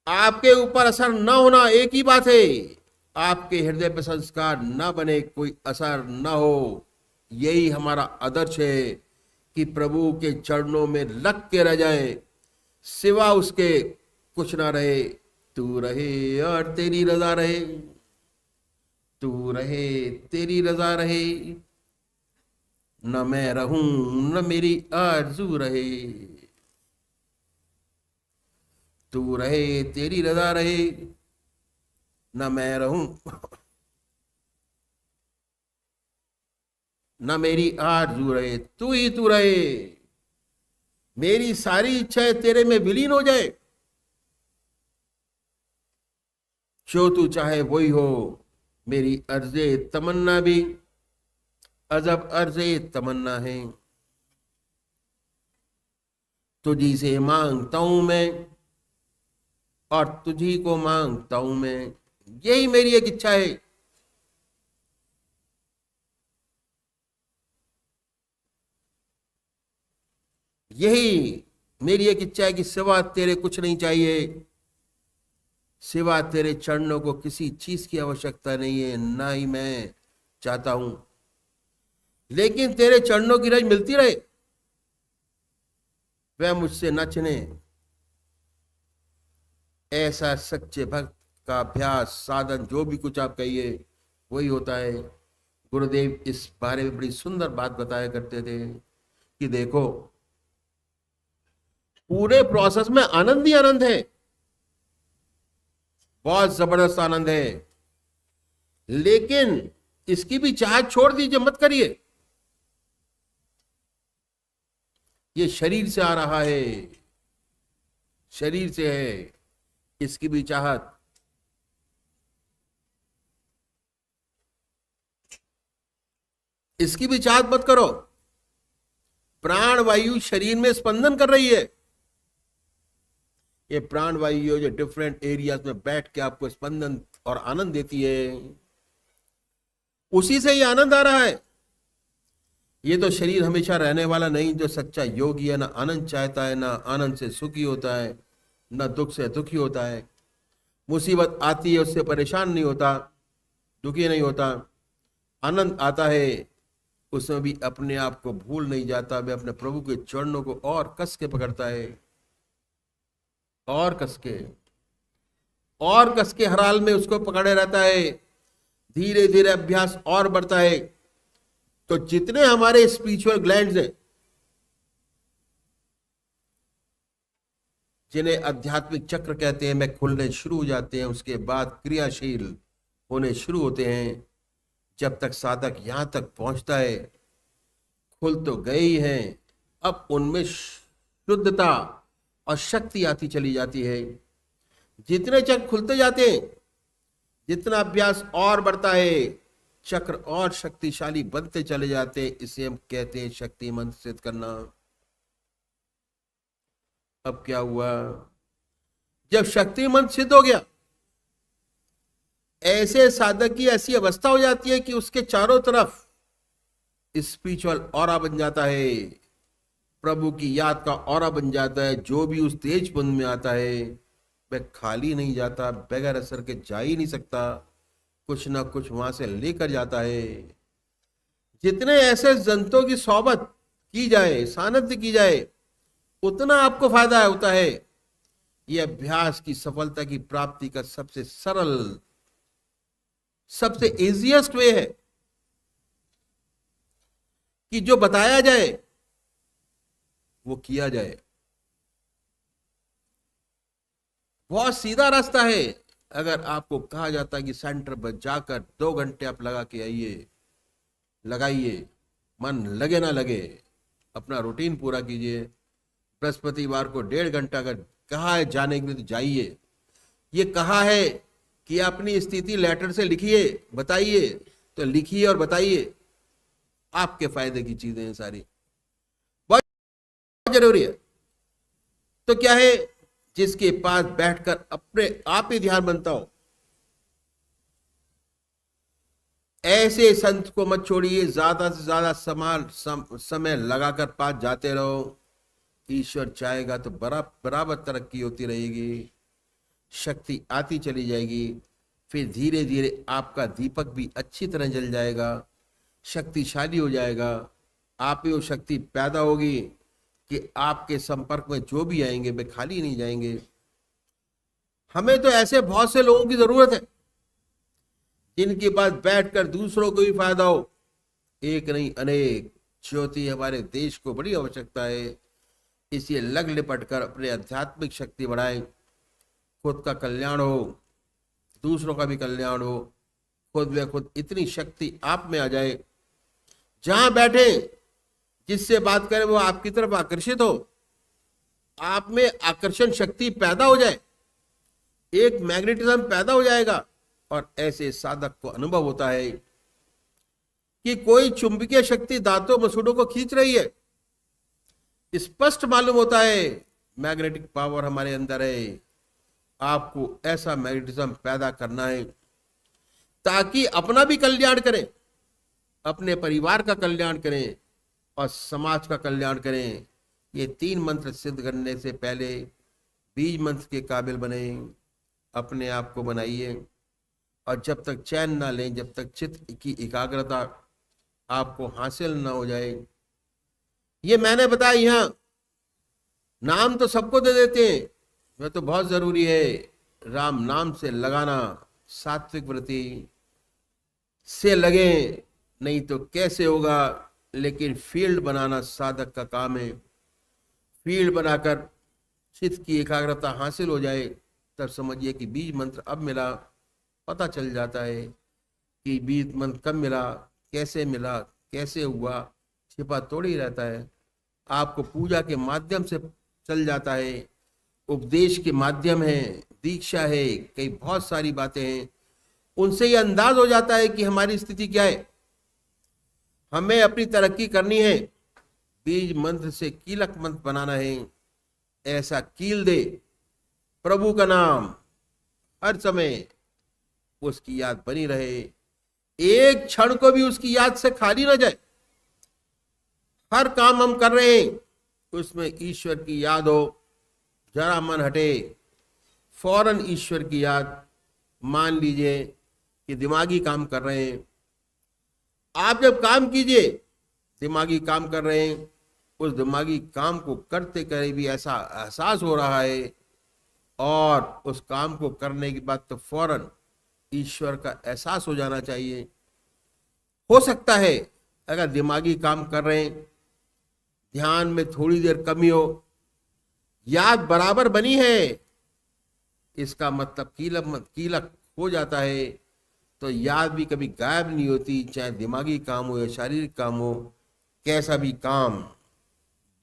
आपके ऊपर असर न होना एक ही बात है, आपके हृदय पे संस्कार न बने, कोई असर न हो। यही हमारा आदर्श है कि प्रभु के चरणों में लग के रह जाए, सिवा उसके कुछ ना रहे, तू रहे और तेरी रजा रहे, तू रहे तेरी रजा रहे, न मैं रहूं न मेरी आरज़ू रहे, तू रहे तेरी रजा रहे, न मैं रहूं न मेरी आरज़ू रहे, तू ही तू रहे, मेरी सारी इच्छाएं तेरे में विलीन हो जाए, जो तू चाहे वही हो, मेरी अर्ज़े तमन्ना भी अजब अर्ज़े तमन्ना है, तुझी से मांगता हूं मैं और तुझी को मांगता हूं मैं, यही मेरी एक इच्छा है। यही मेरी एक इच्छा है कि सिवा तेरे कुछ नहीं चाहिए, सिवा तेरे चरणों को किसी चीज की आवश्यकता नहीं है, ना ही मैं चाहता हूं, लेकिन तेरे चरणों की रज मिलती रहे, वह मुझसे न छिने। ऐसा सच्चे भक्त का अभ्यास साधन जो भी कुछ आप कहिए वही होता है। गुरुदेव इस बारे में बड़ी सुंदर बात बताया करते थे कि देखो, पूरे प्रोसेस में आनंद ही आनंद है, बहुत जबरदस्त आनंद है, लेकिन इसकी भी चाहत छोड़ दीजिए, मत करिए। ये शरीर से आ रहा है, शरीर से है, इसकी भी चाहत। इसकी भी चाहत मत करो। प्राण वायु शरीर में स्पंदन कर रही है, ये प्राण वायु जो डिफरेंट एरियाज में बैठ के आपको स्पंदन और आनंद देती है, उसी से ये आनंद आ रहा है। ये तो शरीर हमेशा रहने वाला नहीं। जो सच्चा योगी है ना आनंद चाहता है, ना आनंद से सुखी होता है, ना दुख से दुखी होता है। मुसीबत आती है उससे परेशान नहीं होता, दुखी नहीं होता। आनंद आता है उसमें भी अपने आप को भूल नहीं जाता, वह अपने प्रभु के चरणों को और कस के पकड़ता है, और कस के, और कस के हर हाल में उसको पकड़े रहता है। धीरे धीरे अभ्यास और बढ़ता है, तो जितने हमारे स्पिरिचुअल ग्लैंड्स हैं, जिन्हें आध्यात्मिक चक्र कहते हैं, में खुलने शुरू हो जाते हैं। उसके बाद क्रियाशील होने शुरू होते हैं। जब तक साधक यहां तक पहुंचता है, खुल तो गए ही हैं, अब उनमें शुद्धता और शक्ति आती चली जाती है। जितने चक्र खुलते जाते हैं, जितना अभ्यास और बढ़ता है, चक्र और शक्तिशाली बनते चले जाते हैं। इसे हम कहते हैं शक्ति मंत्र सिद्ध करना। अब क्या हुआ, जब शक्ति मंत्र सिद्ध हो गया, ऐसे साधक की ऐसी अवस्था हो जाती है कि उसके चारों तरफ स्पिरिचुअल ऑरा बन जाता है, प्रभु की याद का ऑरा बन जाता है। जो भी उस तेज पुंज में आता है वह खाली नहीं जाता, बगैर असर के जा ही नहीं सकता, कुछ ना कुछ वहां से लेकर जाता है। जितने ऐसे संतों की सोबत की जाए, सानिध्य की जाए, उतना आपको फायदा होता है। यह अभ्यास की सफलता की प्राप्ति का सबसे सरल, सबसे इजीएस्ट वे है कि जो बताया जाए वो किया जाए। बहुत सीधा रास्ता है। अगर आपको कहा जाता है कि सेंटर पर जाकर 2 घंटे आप लगा के आइए, लगाइए, मन लगे ना लगे, अपना रूटीन पूरा कीजिए। बृहस्पतिवार को 1.5 घंटा अगर कहा है जाने के लिए तो जाइए। ये कहा है कि अपनी स्थिति लेटर से लिखिए, बताइए, तो लिखिए और बताइए। आपके फायदे की चीजें हैं सारी, बहुत जरूरी है। तो क्या है, जिसके पास बैठकर अपने आप ही ध्यान बनता हो, ऐसे संत को मत छोड़िए। ज्यादा से ज्यादा समय लगाकर पास जाते रहो। ईश्वर चाहेगा तो बराबर तरक्की होती रहेगी, शक्ति आती चली जाएगी। फिर धीरे धीरे आपका दीपक भी अच्छी तरह जल जाएगा, शक्तिशाली हो जाएगा। आप ही वो शक्ति पैदा होगी कि आपके संपर्क में जो भी आएंगे वे खाली नहीं जाएंगे। हमें तो ऐसे बहुत से लोगों की जरूरत है जिनके पास बैठकर दूसरों को भी फायदा हो। एक नहीं अनेक ज्योति हमारे देश को बड़ी आवश्यकता है। इसलिए लग लिपट कर अपने आध्यात्मिक शक्ति बढ़ाएं, खुद का कल्याण हो, दूसरों का भी कल्याण हो, खुद व खुद इतनी शक्ति आप में आ जाए, जहां बैठे जिससे बात करें वो आपकी तरफ आकर्षित हो, आप में आकर्षण शक्ति पैदा हो जाए, एक मैग्नेटिज्म पैदा हो जाएगा। और ऐसे साधक को अनुभव होता है कि कोई चुंबकीय शक्ति दांतों मसूड़ों को खींच रही है। स्पष्ट मालूम होता है मैग्नेटिक पावर हमारे अंदर है। आपको ऐसा मैग्नेटिज्म पैदा करना है ताकि अपना भी कल्याण करें, अपने परिवार का कल्याण करें और समाज का कल्याण करें। ये 3 मंत्र सिद्ध करने से पहले बीज मंत्र के काबिल बने, अपने आप को बनाइए। और जब तक चैन ना लें, जब तक चित्त की एकाग्रता आपको हासिल ना हो जाए, ये मैंने बताया। यहाँ नाम तो सबको दे देते हैं, वह तो बहुत जरूरी है। राम नाम से लगाना, सात्विक व्रति से लगे, नहीं तो कैसे होगा। लेकिन फील्ड बनाना साधक का काम है। फील्ड बनाकर चित्त की एकाग्रता हासिल हो जाए, तब समझिए कि बीज मंत्र अब मिला। पता चल जाता है कि बीज मंत्र कब मिला, कैसे हुआ, छिपा थोड़ी रहता है। आपको पूजा के माध्यम से चल जाता है, उपदेश के माध्यम है, दीक्षा है, कई बहुत सारी बातें हैं। उनसे ये अंदाज हो जाता है कि हमारी स्थिति क्या है। हमें अपनी तरक्की करनी है, बीज मंत्र से कीलक मंत्र बनाना है। ऐसा कील दे प्रभु का नाम, हर समय उसकी याद बनी रहे, एक क्षण को भी उसकी याद से खाली ना जाए। हर काम हम कर रहे हैं उसमें ईश्वर की याद हो, जरा मन हटे फौरन ईश्वर की याद। मान लीजिए कि दिमागी काम कर रहे हैं, आप जब काम कीजिए, दिमागी काम कर रहे हैं, उस दिमागी काम को करते करे भी ऐसा एहसास हो रहा है, और उस काम को करने के बाद तो फौरन ईश्वर का एहसास हो जाना चाहिए। हो सकता है अगर दिमागी काम कर रहे हैं, ध्यान में थोड़ी देर कमी हो, याद बराबर बनी है, इसका मतलब कीलक हो जाता है। तो याद भी कभी गायब नहीं होती, चाहे दिमागी काम हो या शारीरिक काम हो, कैसा भी काम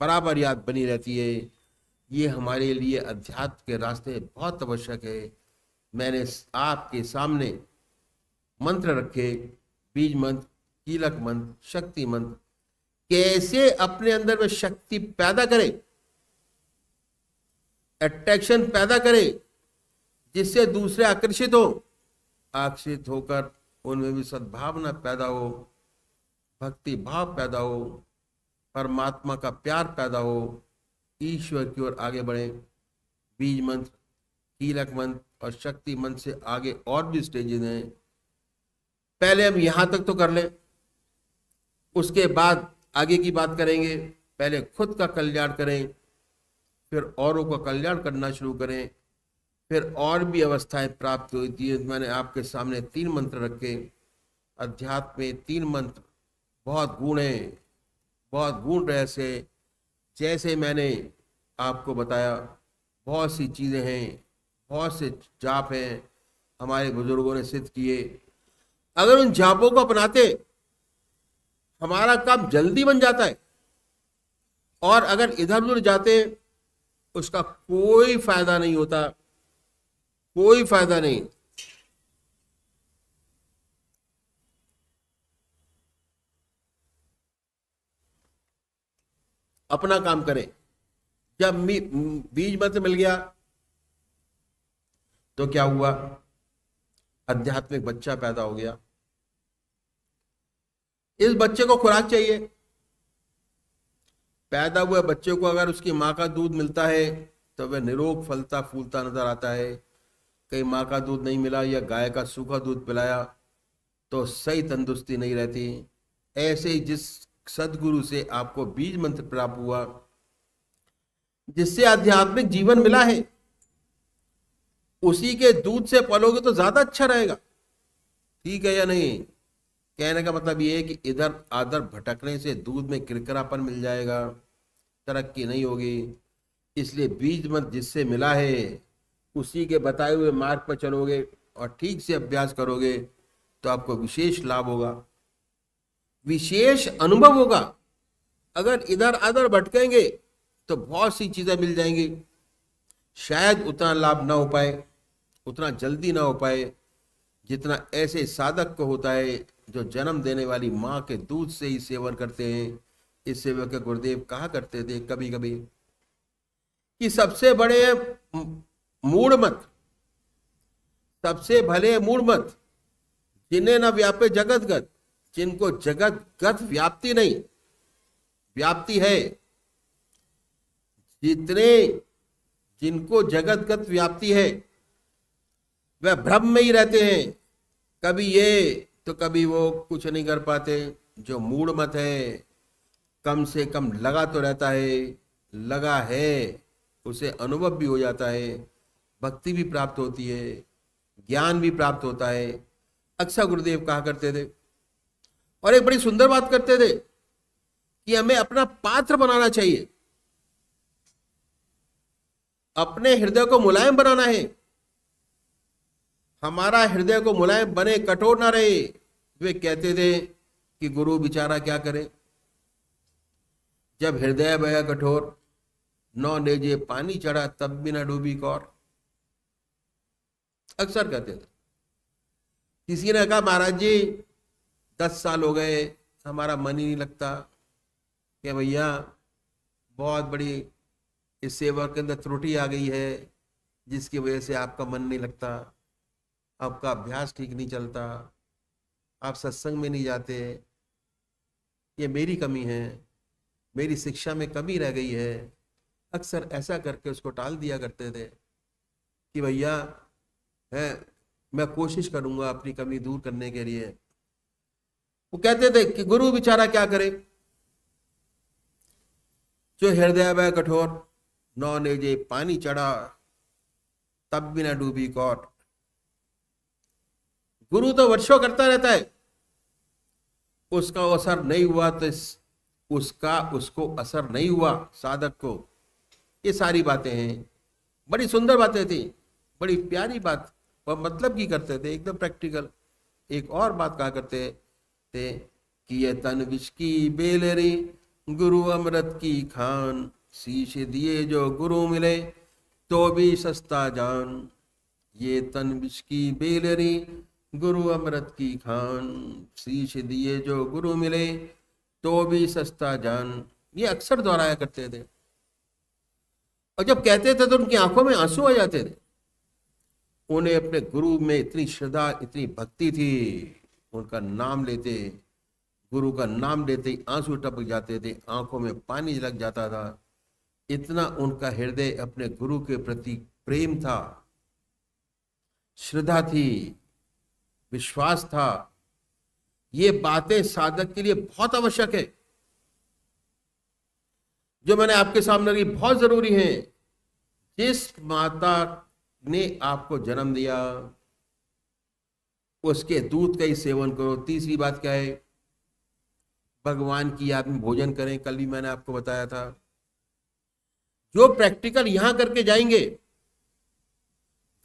बराबर याद बनी रहती है। ये हमारे लिए अध्यात्म के रास्ते बहुत आवश्यक है। मैंने आपके सामने मंत्र रखे, बीज मंत्र, कीलक मंत्र, शक्ति मंत्र, कैसे अपने अंदर में शक्ति पैदा करे, अट्रैक्शन पैदा करे, जिससे दूसरे आकर्षित हो, आकर्षित होकर उनमें भी सद्भावना पैदा हो, भक्ति भाव पैदा हो, परमात्मा का प्यार पैदा हो, ईश्वर की ओर आगे बढ़े। बीज मंत्र, कीलक मंत्र और शक्ति मंत्र से आगे और भी स्टेजेस हैं। पहले हम यहां तक तो कर लें, उसके बाद आगे की बात करेंगे। पहले खुद का कल्याण करें, फिर औरों का कल्याण करना शुरू करें, फिर और भी अवस्थाएं प्राप्त होती है। मैंने आपके सामने 3 मंत्र रखे। अध्यात्म में 3 मंत्र बहुत गुण है, बहुत गुण रहस्य। जैसे मैंने आपको बताया, बहुत सी चीजें हैं, बहुत से जाप हैं, हमारे बुजुर्गों ने सिद्ध किए। अगर उन जापों को अपनाते, हमारा काम जल्दी बन जाता है। और अगर इधर उधर जाते, उसका कोई फायदा नहीं होता, कोई फायदा नहीं। अपना काम करें। जब बीज मंत्र मिल गया तो क्या हुआ, आध्यात्मिक बच्चा पैदा हो गया। इस बच्चे को खुराक चाहिए। पैदा हुए बच्चे को अगर उसकी माँ का दूध मिलता है तो वह निरोग फलता फूलता नजर आता है। कहीं माँ का दूध नहीं मिला या गाय का सूखा दूध पिलाया तो सही तंदुरुस्ती नहीं रहती। ऐसे ही जिस सदगुरु से आपको बीज मंत्र प्राप्त हुआ, जिससे आध्यात्मिक जीवन मिला है, उसी के दूध से पलोगे तो ज्यादा अच्छा रहेगा। ठीक है या नहीं? कहने का मतलब ये है कि इधर आधर भटकने से दूध में किरकिरापन मिल जाएगा, तरक्की नहीं होगी। इसलिए बीज मत जिससे मिला है उसी के बताए हुए मार्ग पर चलोगे और ठीक से अभ्यास करोगे तो आपको विशेष लाभ होगा, विशेष अनुभव होगा। अगर इधर आधर भटकेंगे तो बहुत सी चीजें मिल जाएंगी, शायद उतना लाभ ना हो पाए, उतना जल्दी ना हो पाए जितना ऐसे साधक को होता है जो जन्म देने वाली माँ के दूध से ही सेवन करते हैं। इस सेवक के गुरुदेव कहा करते थे कभी कभी कि सबसे बड़े मूढ़ मत, सबसे भले मूढ़ मत, जिन्हें न व्यापे जगतगत, जिनको जगतगत व्याप्ति नहीं, व्याप्ति है, जितने जिनको जगतगत व्याप्ति है वह भ्रम में ही रहते हैं, कभी ये तो कभी वो, कुछ नहीं कर पाते। जो मूढ़ मत है कम से कम लगा तो रहता है, लगा है उसे अनुभव भी हो जाता है, भक्ति भी प्राप्त होती है, ज्ञान भी प्राप्त होता है। अक्सर गुरुदेव कहा करते थे और एक बड़ी सुंदर बात करते थे कि हमें अपना पात्र बनाना चाहिए, अपने हृदय को मुलायम बनाना है। हमारा हृदय को मुलायम बने, कठोर ना रहे। वे कहते थे कि गुरु बेचारा क्या करे, जब हृदय भया कठोर, नौ नेजे पानी चढ़ा तब भी ना डूबी कौर। अक्सर कहते थे। किसी ने कहा महाराज जी 10 साल हो गए हमारा मन ही नहीं लगता। कि भैया बहुत बड़ी इस सेवा के अंदर त्रुटि आ गई है जिसकी वजह से आपका मन नहीं लगता, आपका अभ्यास ठीक नहीं चलता, आप सत्संग में नहीं जाते, ये मेरी कमी है, मेरी शिक्षा में कमी रह गई है। अक्सर ऐसा करके उसको टाल दिया करते थे कि भैया है मैं कोशिश करूंगा अपनी कमी दूर करने के लिए। वो कहते थे कि गुरु बेचारा क्या करे, जो हृदय वह कठोर, नौ नेजे पानी चढ़ा तब भी ना डूबी कौर। गुरु तो वर्षों करता रहता है, उसका असर नहीं हुआ तो उसको असर नहीं हुआ साधक को। ये सारी बातें हैं, बड़ी सुंदर बातें थी, बड़ी प्यारी बात और मतलब की करते थे, एकदम प्रैक्टिकल। एक और बात कहा करते थे कि ये तन विष की बेलरी, गुरु अमृत की खान, शीश दिए जो गुरु मिले तो भी सस्ता जान। ये तन विष की बेलरी, गुरु अमृत की खान, शीश दिए जो गुरु मिले तो भी सस्ता जान। ये अक्सर दोहराया करते थे और जब कहते थे तो उनकी आंखों में आंसू आ जाते थे। उन्हें अपने गुरु में इतनी श्रद्धा, इतनी भक्ति थी, उनका नाम लेते, गुरु का नाम लेते ही आंसू टपक जाते थे, आंखों में पानी लग जाता था। इतना उनका हृदय अपने गुरु के प्रति प्रेम था, श्रद्धा थी, विश्वास था। ये बातें साधक के लिए बहुत आवश्यक है, जो मैंने आपके सामने रखी, बहुत जरूरी है। जिस माता ने आपको जन्म दिया उसके दूध का ही सेवन करो। तीसरी बात क्या है? भगवान की याद में भोजन करें। कल भी मैंने आपको बताया था, जो प्रैक्टिकल यहां करके जाएंगे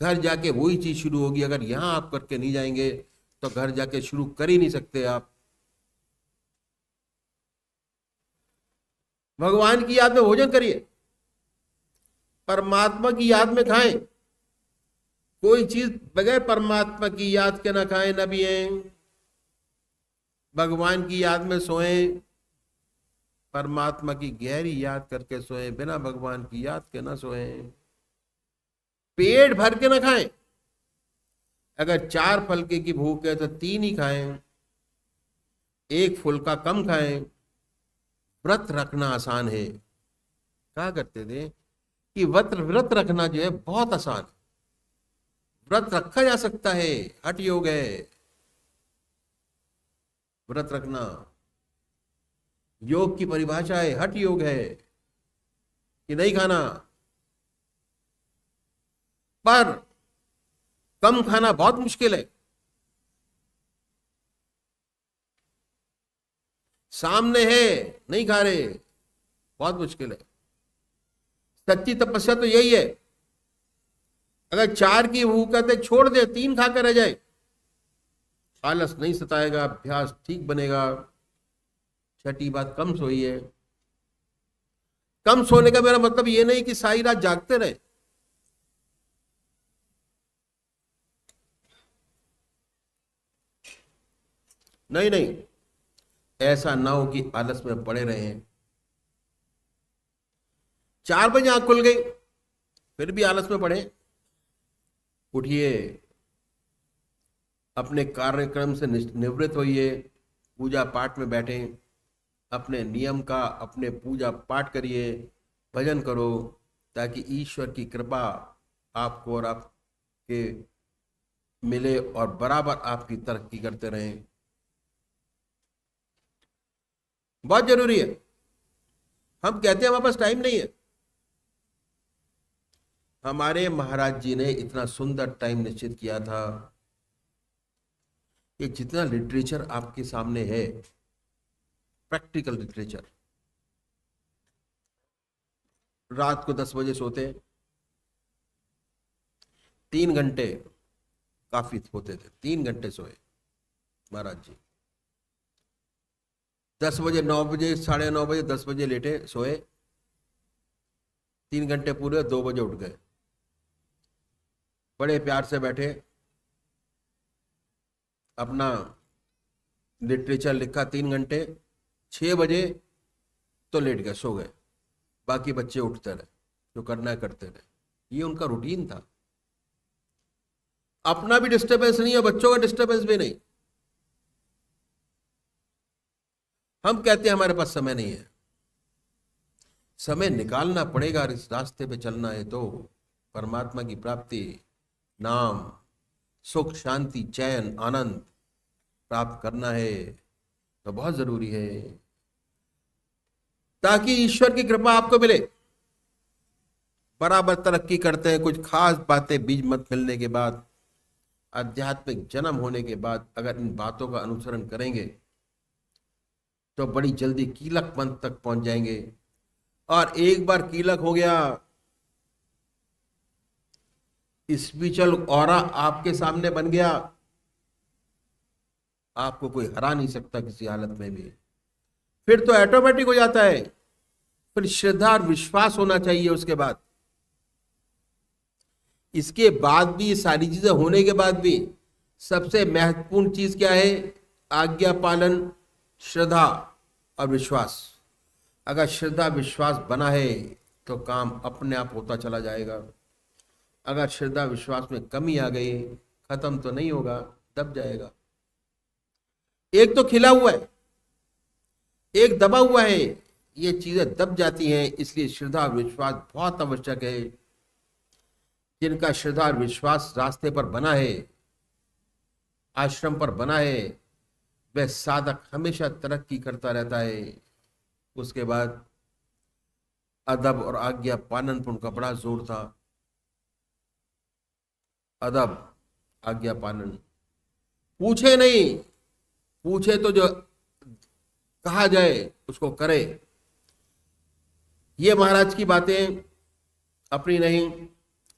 घर जाके वही चीज शुरू होगी। अगर यहां आप करके नहीं जाएंगे तो घर जाके शुरू कर ही नहीं सकते आप। भगवान की याद में भोजन करिए, परमात्मा की याद में खाएं। कोई चीज बगैर परमात्मा की याद के ना खाएं, ना पिएं। भगवान की याद में सोएं, परमात्मा की गहरी याद करके सोएं, बिना भगवान की याद के ना सोएं। पेट भर के ना खाएं। अगर 4 फुलके की भूख है तो 3 ही खाएं, 1 फुलका कम खाएं। व्रत रखना आसान है। कहा करते थे कि व्रत रखना जो है बहुत आसान है। व्रत रखा जा सकता है, हठ योग है व्रत रखना। योग की परिभाषा है, हठ योग है कि नहीं खाना। पर कम खाना बहुत मुश्किल है। सामने है, नहीं खा रहे, बहुत मुश्किल है। सच्ची तपस्या तो यही है। अगर 4 की भूख है तो छोड़ दे, 3 खाकर रह जाए, आलस नहीं सताएगा, अभ्यास ठीक बनेगा। छठी बात, कम सोइए। कम सोने का मेरा मतलब ये नहीं कि सारी रात जागते रहे। नहीं नहीं, ऐसा ना हो कि आलस में पड़े रहे। 4 बजे आंख खुल गई फिर भी आलस में पड़े, उठिए, अपने कार्यक्रम से निवृत्त होइए, पूजा पाठ में बैठे, अपने नियम का अपने पूजा पाठ करिए, भजन करो, ताकि ईश्वर की कृपा आपको और आपके मिले और बराबर आपकी तरक्की करते रहें। बहुत जरूरी है। हम कहते हैं हमारे पास टाइम नहीं है। हमारे महाराज जी ने इतना सुंदर टाइम निश्चित किया था कि जितना लिटरेचर आपके सामने है, प्रैक्टिकल लिटरेचर, रात को 10 बजे सोते, 3 घंटे काफी होते थे, 3 घंटे सोए महाराज जी। 10 बजे, 9 बजे, 9:30 बजे, 10 बजे लेटे सोए, 3 घंटे पूरे, 2 बजे उठ गए, बड़े प्यार से बैठे, अपना लिटरेचर लिखा 3 घंटे, 6 बजे तो लेट गए, सो गए, बाकी बच्चे उठते रहे, जो करना है करते रहे। ये उनका रूटीन था। अपना भी डिस्टर्बेंस नहीं है, बच्चों का डिस्टर्बेंस भी नहीं। हम कहते हैं हमारे पास समय नहीं है। समय निकालना पड़ेगा। इस रास्ते पे चलना है तो परमात्मा की प्राप्ति, नाम, सुख, शांति, चैन, आनंद प्राप्त करना है तो बहुत जरूरी है, ताकि ईश्वर की कृपा आपको मिले। बराबर तरक्की करते हैं, कुछ खास बातें बीज मत मिलने के बाद, आध्यात्मिक जन्म होने के बाद अगर इन बातों का अनुसरण करेंगे तो बड़ी जल्दी कीलक पंथ तक पहुंच जाएंगे। और एक बार कीलक हो गया, स्पिरिचुअल ऑरा आपके सामने बन गया, आपको कोई हरा नहीं सकता किसी हालत में भी। फिर तो ऑटोमेटिक हो जाता है। फिर श्रद्धा और विश्वास होना चाहिए। उसके बाद, इसके बाद भी, सारी चीजें होने के बाद भी सबसे महत्वपूर्ण चीज क्या है? आज्ञा पालन, श्रद्धा और विश्वास। अगर श्रद्धा विश्वास बना है तो काम अपने आप होता चला जाएगा। अगर श्रद्धा विश्वास में कमी आ गई, खत्म तो नहीं होगा, दब जाएगा। एक तो खिला हुआ है, एक दबा हुआ है। ये चीजें दब जाती हैं, इसलिए श्रद्धा और विश्वास बहुत आवश्यक है। जिनका श्रद्धा और विश्वास रास्ते पर बना है, आश्रम पर बना है, वह साधक हमेशा तरक्की करता रहता है। उसके बाद अदब और आज्ञा पालन पर उनका बड़ा जोर था। अदब, आज्ञा पालन, पूछे नहीं, पूछे तो जो कहा जाए उसको करे। ये महाराज की बातें अपनी नहीं,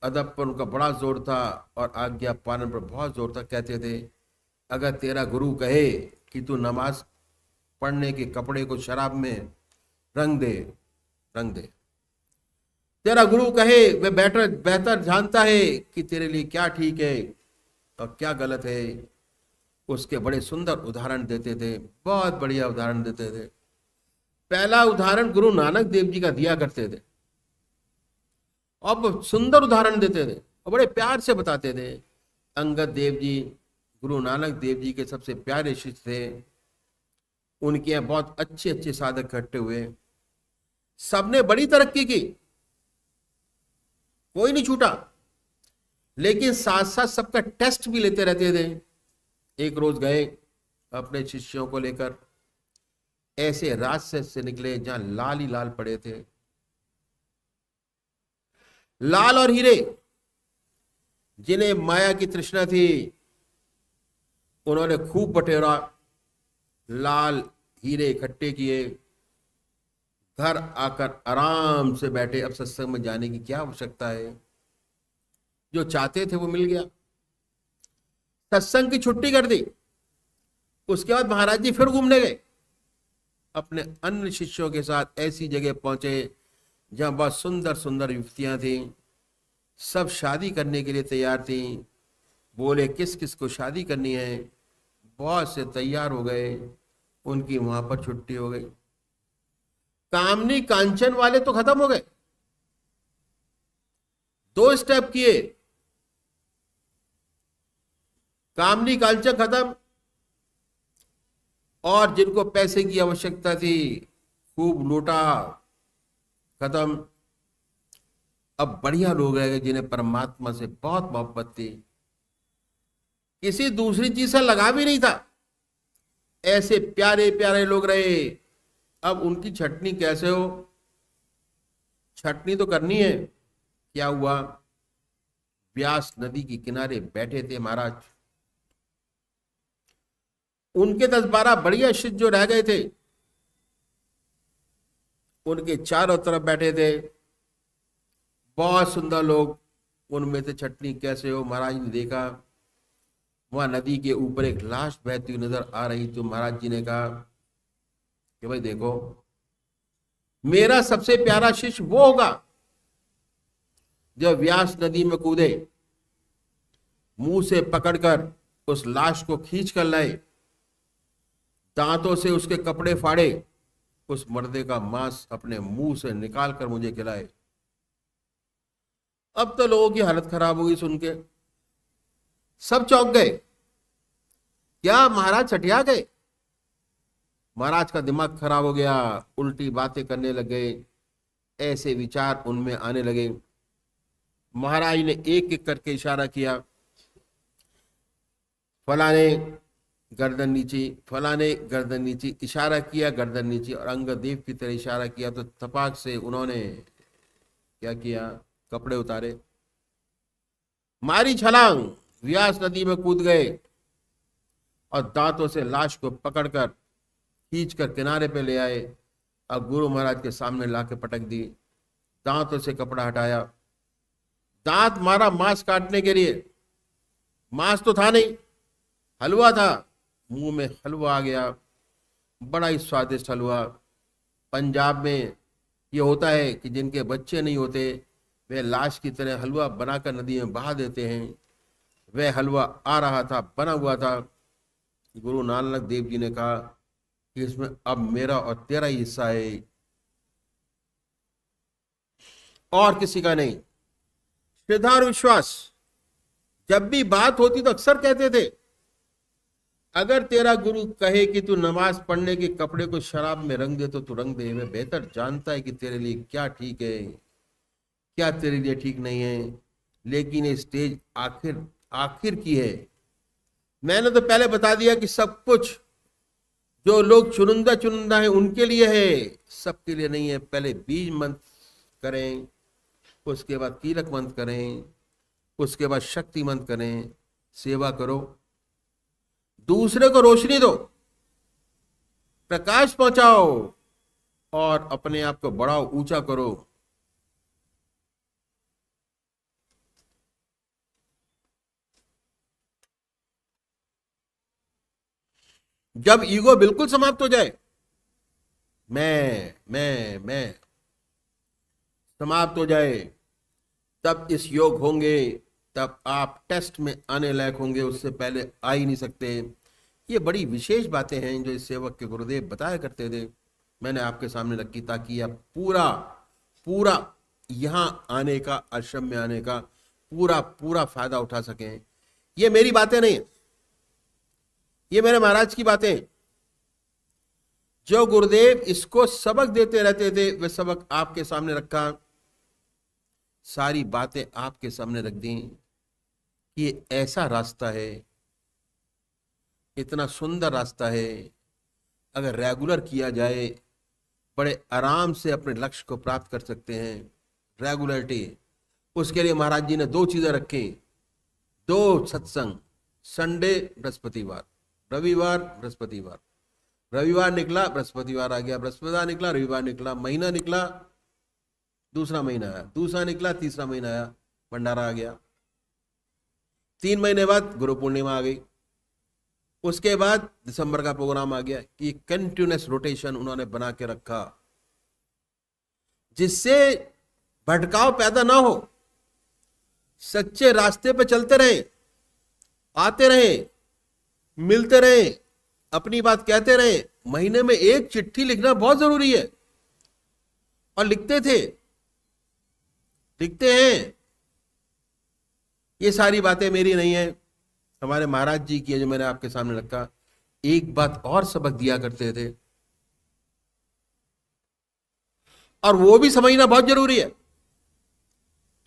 अदब पर उनका बड़ा जोर था और आज्ञा पालन पर बहुत जोर था। कहते थे, अगर तेरा गुरु कहे कि तू नमाज पढ़ने के कपड़े को शराब में रंग दे, रंग दे। तेरा गुरु कहे, वह बेहतर जानता है कि तेरे लिए क्या ठीक है और क्या गलत है। उसके बड़े सुंदर उदाहरण देते थे, बहुत बढ़िया उदाहरण देते थे। पहला उदाहरण गुरु नानक देव जी का दिया करते थे और सुंदर उदाहरण देते थे और बड़े प्यार से बताते थे। अंगद देव जी गुरु नानक देव जी के सबसे प्यारे शिष्य थे। उनके यहाँ बहुत अच्छे अच्छे साधक इकट्ठे हुए, सबने बड़ी तरक्की की, कोई नहीं छूटा। लेकिन साथ साथ सबका टेस्ट भी लेते रहते थे। एक रोज गए अपने शिष्यों को लेकर, ऐसे रास्ते से निकले जहां लाल ही लाल पड़े थे, लाल और हीरे, जिन्हें माया की तृष्णा थी उन्होंने खूब बटेरा, लाल हीरे इकट्ठे किए, घर आकर आराम से बैठे। अब सत्संग में जाने की क्या आवश्यकता है, जो चाहते थे वो मिल गया। सत्संग की छुट्टी कर दी। उसके बाद महाराज जी फिर घूमने गए, अपने अन्य शिष्यों के साथ ऐसी जगह पहुंचे जहां बहुत सुंदर सुंदर युवतियां थी, सब शादी करने के लिए तैयार थी। बोले किस किस को शादी करनी है, बहुत से तैयार हो गए, उनकी वहां पर छुट्टी हो गई। कामनी कांचन वाले तो खत्म हो गए, 2 स्टेप किए, कामनी कांचन खत्म, और जिनको पैसे की आवश्यकता थी खूब लूटा, खत्म। अब बढ़िया लोग रह गए जिन्हें परमात्मा से बहुत मोहब्बत थी, किसी दूसरी चीज से लगा भी नहीं था, ऐसे प्यारे प्यारे लोग रहे। अब उनकी छटनी कैसे हो, छटनी तो करनी है। क्या हुआ, व्यास नदी के किनारे बैठे थे महाराज, उनके 10-12 बढ़िया शिष्य जो रह गए थे उनके चारों तरफ बैठे थे बहुत सुंदर लोग। उनमें से छटनी कैसे हो, महाराज ने देखा वहां नदी के ऊपर एक लाश बहती हुई नजर आ रही। तो महाराज जी ने कहा कि भाई देखो, मेरा सबसे प्यारा शिष्य वो होगा जो व्यास नदी में कूदे, मुंह से पकड़कर उस लाश को खींच कर लाए, दांतों से उसके कपड़े फाड़े, उस मर्दे का मांस अपने मुंह से निकाल कर मुझे खिलाए। अब तो लोगों की हालत खराब हो गई सुन के, सब चौंक गए। क्या महाराज सटिया गए? महाराज का दिमाग खराब हो गया, उल्टी बातें करने लग गए, ऐसे विचार उनमें आने लगे। महाराज ने एक एक करके इशारा किया, फलाने गर्दन नीची, फलाने गर्दन नीची, इशारा किया गर्दन नीची, और अंगदेव की तरह इशारा किया। तो तपाक से उन्होंने क्या किया, कपड़े उतारे, मारी छलांग, व्यास नदी में कूद गए और दांतों से लाश को पकड़कर खींचकर किनारे पे ले आए। अब गुरु महाराज के सामने लाके पटक दी, दांतों से कपड़ा हटाया, दांत मारा मांस काटने के लिए, मांस तो था नहीं, हलवा था, मुंह में हलवा आ गया, बड़ा ही स्वादिष्ट हलवा। पंजाब में ये होता है कि जिनके बच्चे नहीं होते वे लाश की तरह हलवा बनाकर नदी में बहा देते हैं। वह हलवा आ रहा था, बना हुआ था। गुरु नानक देव जी ने कहा कि इसमें अब मेरा और तेरा ही हिस्सा है, और किसी का नहीं। श्रद्धा और विश्वास, जब भी बात होती तो अक्सर कहते थे, अगर तेरा गुरु कहे कि तू नमाज पढ़ने के कपड़े को शराब में रंग दे तो तू रंग दे, वह बेहतर जानता है कि तेरे लिए क्या ठीक है क्या तेरे लिए ठीक नहीं है। लेकिन ये स्टेज आखिर की है। मैंने तो पहले बता दिया कि सब कुछ जो लोग चुनिंदा है उनके लिए है, सबके लिए नहीं है। पहले बीज मंत्र करें, उसके बाद कीलक मंत्र करें, उसके बाद शक्ति मंत्र करें, सेवा करो, दूसरे को रोशनी दो, प्रकाश पहुंचाओ और अपने आप को बढ़ाओ, ऊंचा करो। जब ईगो बिल्कुल समाप्त हो जाए, मैं समाप्त हो जाए, तब इस योग होंगे, तब आप टेस्ट में आने लायक होंगे, उससे पहले आ ही नहीं सकते। ये बड़ी विशेष बातें हैं जो इस सेवक के गुरुदेव बताया करते थे, मैंने आपके सामने रखी ताकि आप पूरा यहाँ आने का, आश्रम में आने का पूरा फायदा उठा सकें। ये मेरी बातें नहीं, ये मेरे महाराज की बातें। जो गुरुदेव इसको सबक देते रहते थे, वे सबक आपके सामने रखा, सारी बातें आपके सामने रख दी कि ये ऐसा रास्ता है, इतना सुंदर रास्ता है, अगर रेगुलर किया जाए बड़े आराम से अपने लक्ष्य को प्राप्त कर सकते हैं। रेगुलरिटी, उसके लिए महाराज जी ने 2 चीजें रखी, 2 सत्संग, संडे बृहस्पतिवार, रविवार बृहस्पतिवार, रविवार निकला बृहस्पतिवार आ गया, बृहस्पतिवार निकला रविवार निकला, महीना निकला, दूसरा महीना आया, दूसरा निकला तीसरा महीना आया, भंडारा आ गया। 3 महीने बाद गुरु पूर्णिमा आ गई। उसके बाद दिसंबर का प्रोग्राम आ गया कि कंटिन्यूअस रोटेशन उन्होंने बना के रखा, जिससे भटकाव पैदा ना हो, सच्चे रास्ते पे चलते रहे, आते रहे, मिलते रहे, अपनी बात कहते रहे। महीने में 1 चिट्ठी लिखना बहुत जरूरी है, और लिखते थे, लिखते हैं। ये सारी बातें मेरी नहीं है, हमारे महाराज जी की है जो मैंने आपके सामने रखा। एक बात और सबक दिया करते थे, और वो भी समझना बहुत जरूरी है।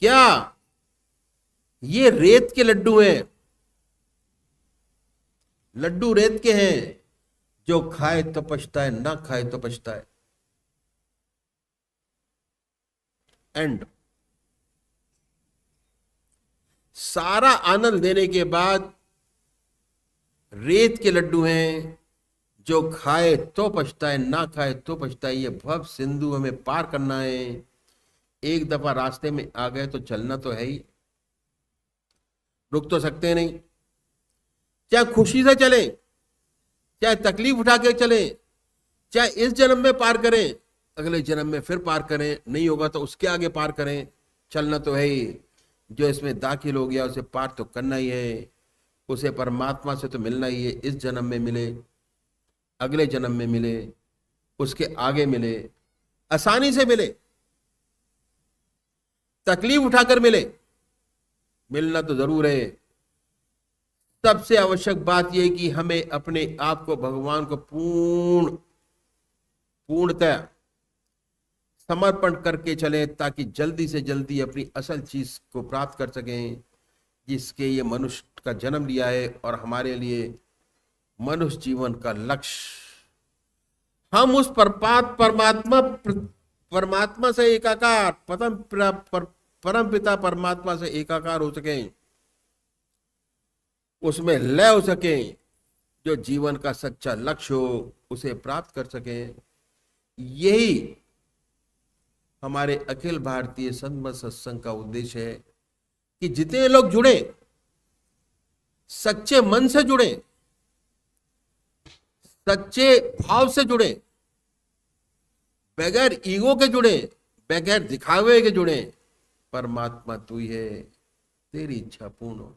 क्या ये रेत के लड्डू हैं, लड्डू रेत के हैं, जो खाए तो पछताए, ना खाए तो पछताए। एंड सारा आनंद देने के बाद रेत के लड्डू हैं, जो खाए तो पछताए, ना खाए तो पछताए। ये भव सिंधु हमें पार करना है। एक दफा रास्ते में आ गए तो चलना तो है ही, रुक तो सकते नहीं। चाहे खुशी से चले, चाहे तकलीफ उठा के चले, चाहे इस जन्म में पार करें, अगले जन्म में फिर पार करें, नहीं होगा तो उसके आगे पार करें, चलना तो है ही। जो इसमें दाखिल हो गया उसे पार तो करना ही है, उसे परमात्मा से तो मिलना ही है। इस जन्म में मिले, अगले जन्म में मिले, उसके आगे मिले, आसानी से मिले, तकलीफ उठाकर मिले, मिलना तो जरूर है। सबसे आवश्यक बात यह कि हमें अपने आप को भगवान को पूर्णतः समर्पण करके चलें, ताकि जल्दी से जल्दी अपनी असल चीज को प्राप्त कर सकें, जिसके ये मनुष्य का जन्म लिया है, और हमारे लिए मनुष्य जीवन का लक्ष्य। हम उस परमात्मा से एकाकार, परम पिता परमात्मा से एकाकार हो सकें, उसमें लय हो सकें, जो जीवन का सच्चा लक्ष्य हो उसे प्राप्त कर सकें। यही हमारे अखिल भारतीय संत सत्संग का उद्देश्य है कि जितने लोग जुड़े, सच्चे मन से जुड़े, सच्चे भाव से जुड़े, बगैर ईगो के जुड़े, बगैर दिखावे के जुड़े। परमात्मा तू ही है, तेरी इच्छा पूर्ण हो।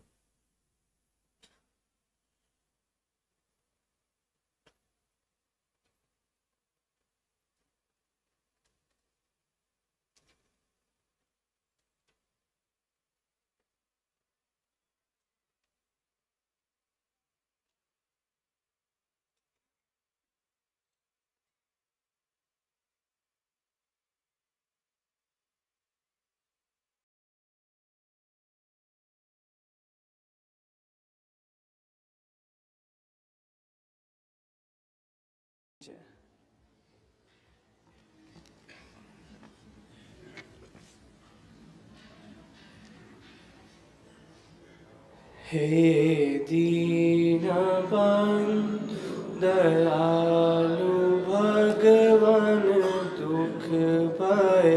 हे दीनबंधु दयालु भगवान, दुख भय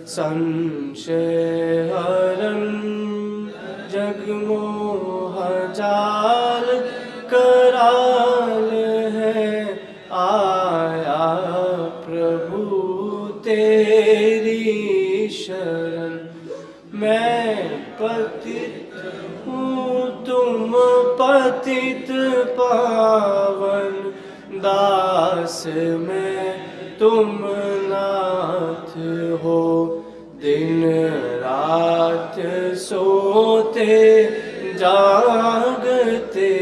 संशय हरन, जगमोह जाल कराल है। आया प्रभु तेरी शरण, मैं पतित तुम पतित पावन, दास में तुम नाथ हो। दिन रात सोते जागते,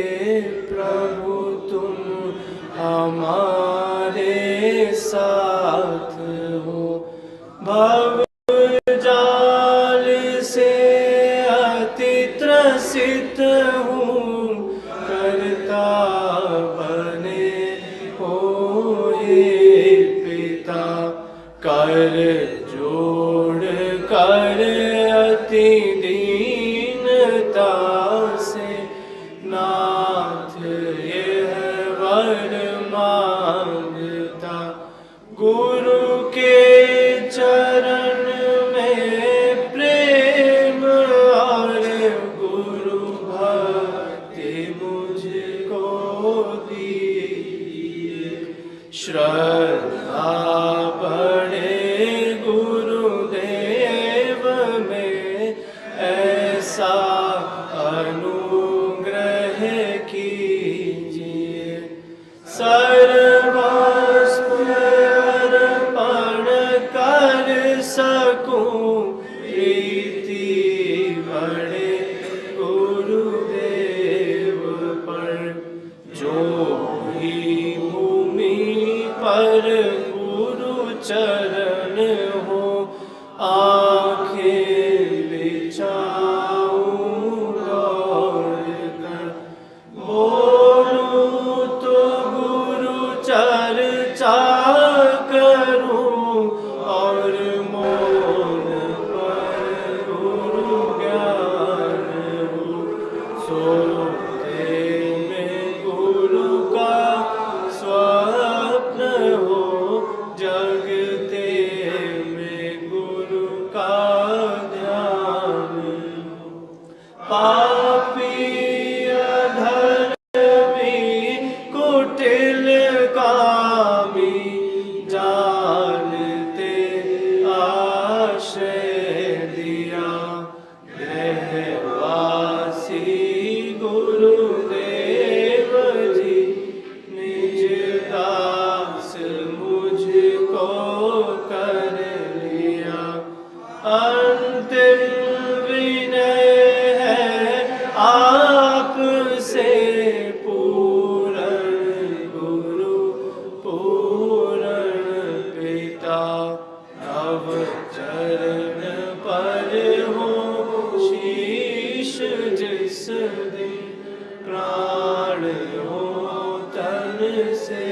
प्रभु तुम हमारे साथ हो। भव जाल से अति त्रसित हूँ, करता बने हो हे पिता। कर जोड़ कर अति दीनता श्रद्धा बढ़े गुरुदेव में, ऐसा अनुग्रह कीजिए। सर्वस्व अर्पण कर सकूं, प्रीति बढ़े गुरुदेव पर। जो ही भूमि पर गुरु चरण हो, आंखें बिछाऊं गौर कर। बोलूं तो गुरु चर्चा करूं, और मौन पर गुरु ज्ञान हो। सोते में गुरु का स्वप्न हो, जगते में गुरु का ध्यान हो। पापी अधर्मी कुटिल कामी, जानते आश्रय दिया। रहवासी गुरुदेव जी, निज दास मुझको कर लिया। अंतिम विनय है आपसे, पूरण गुरु पूरण पिता। नव चरण पर हो शीश, जिस दिन प्राण हो तन से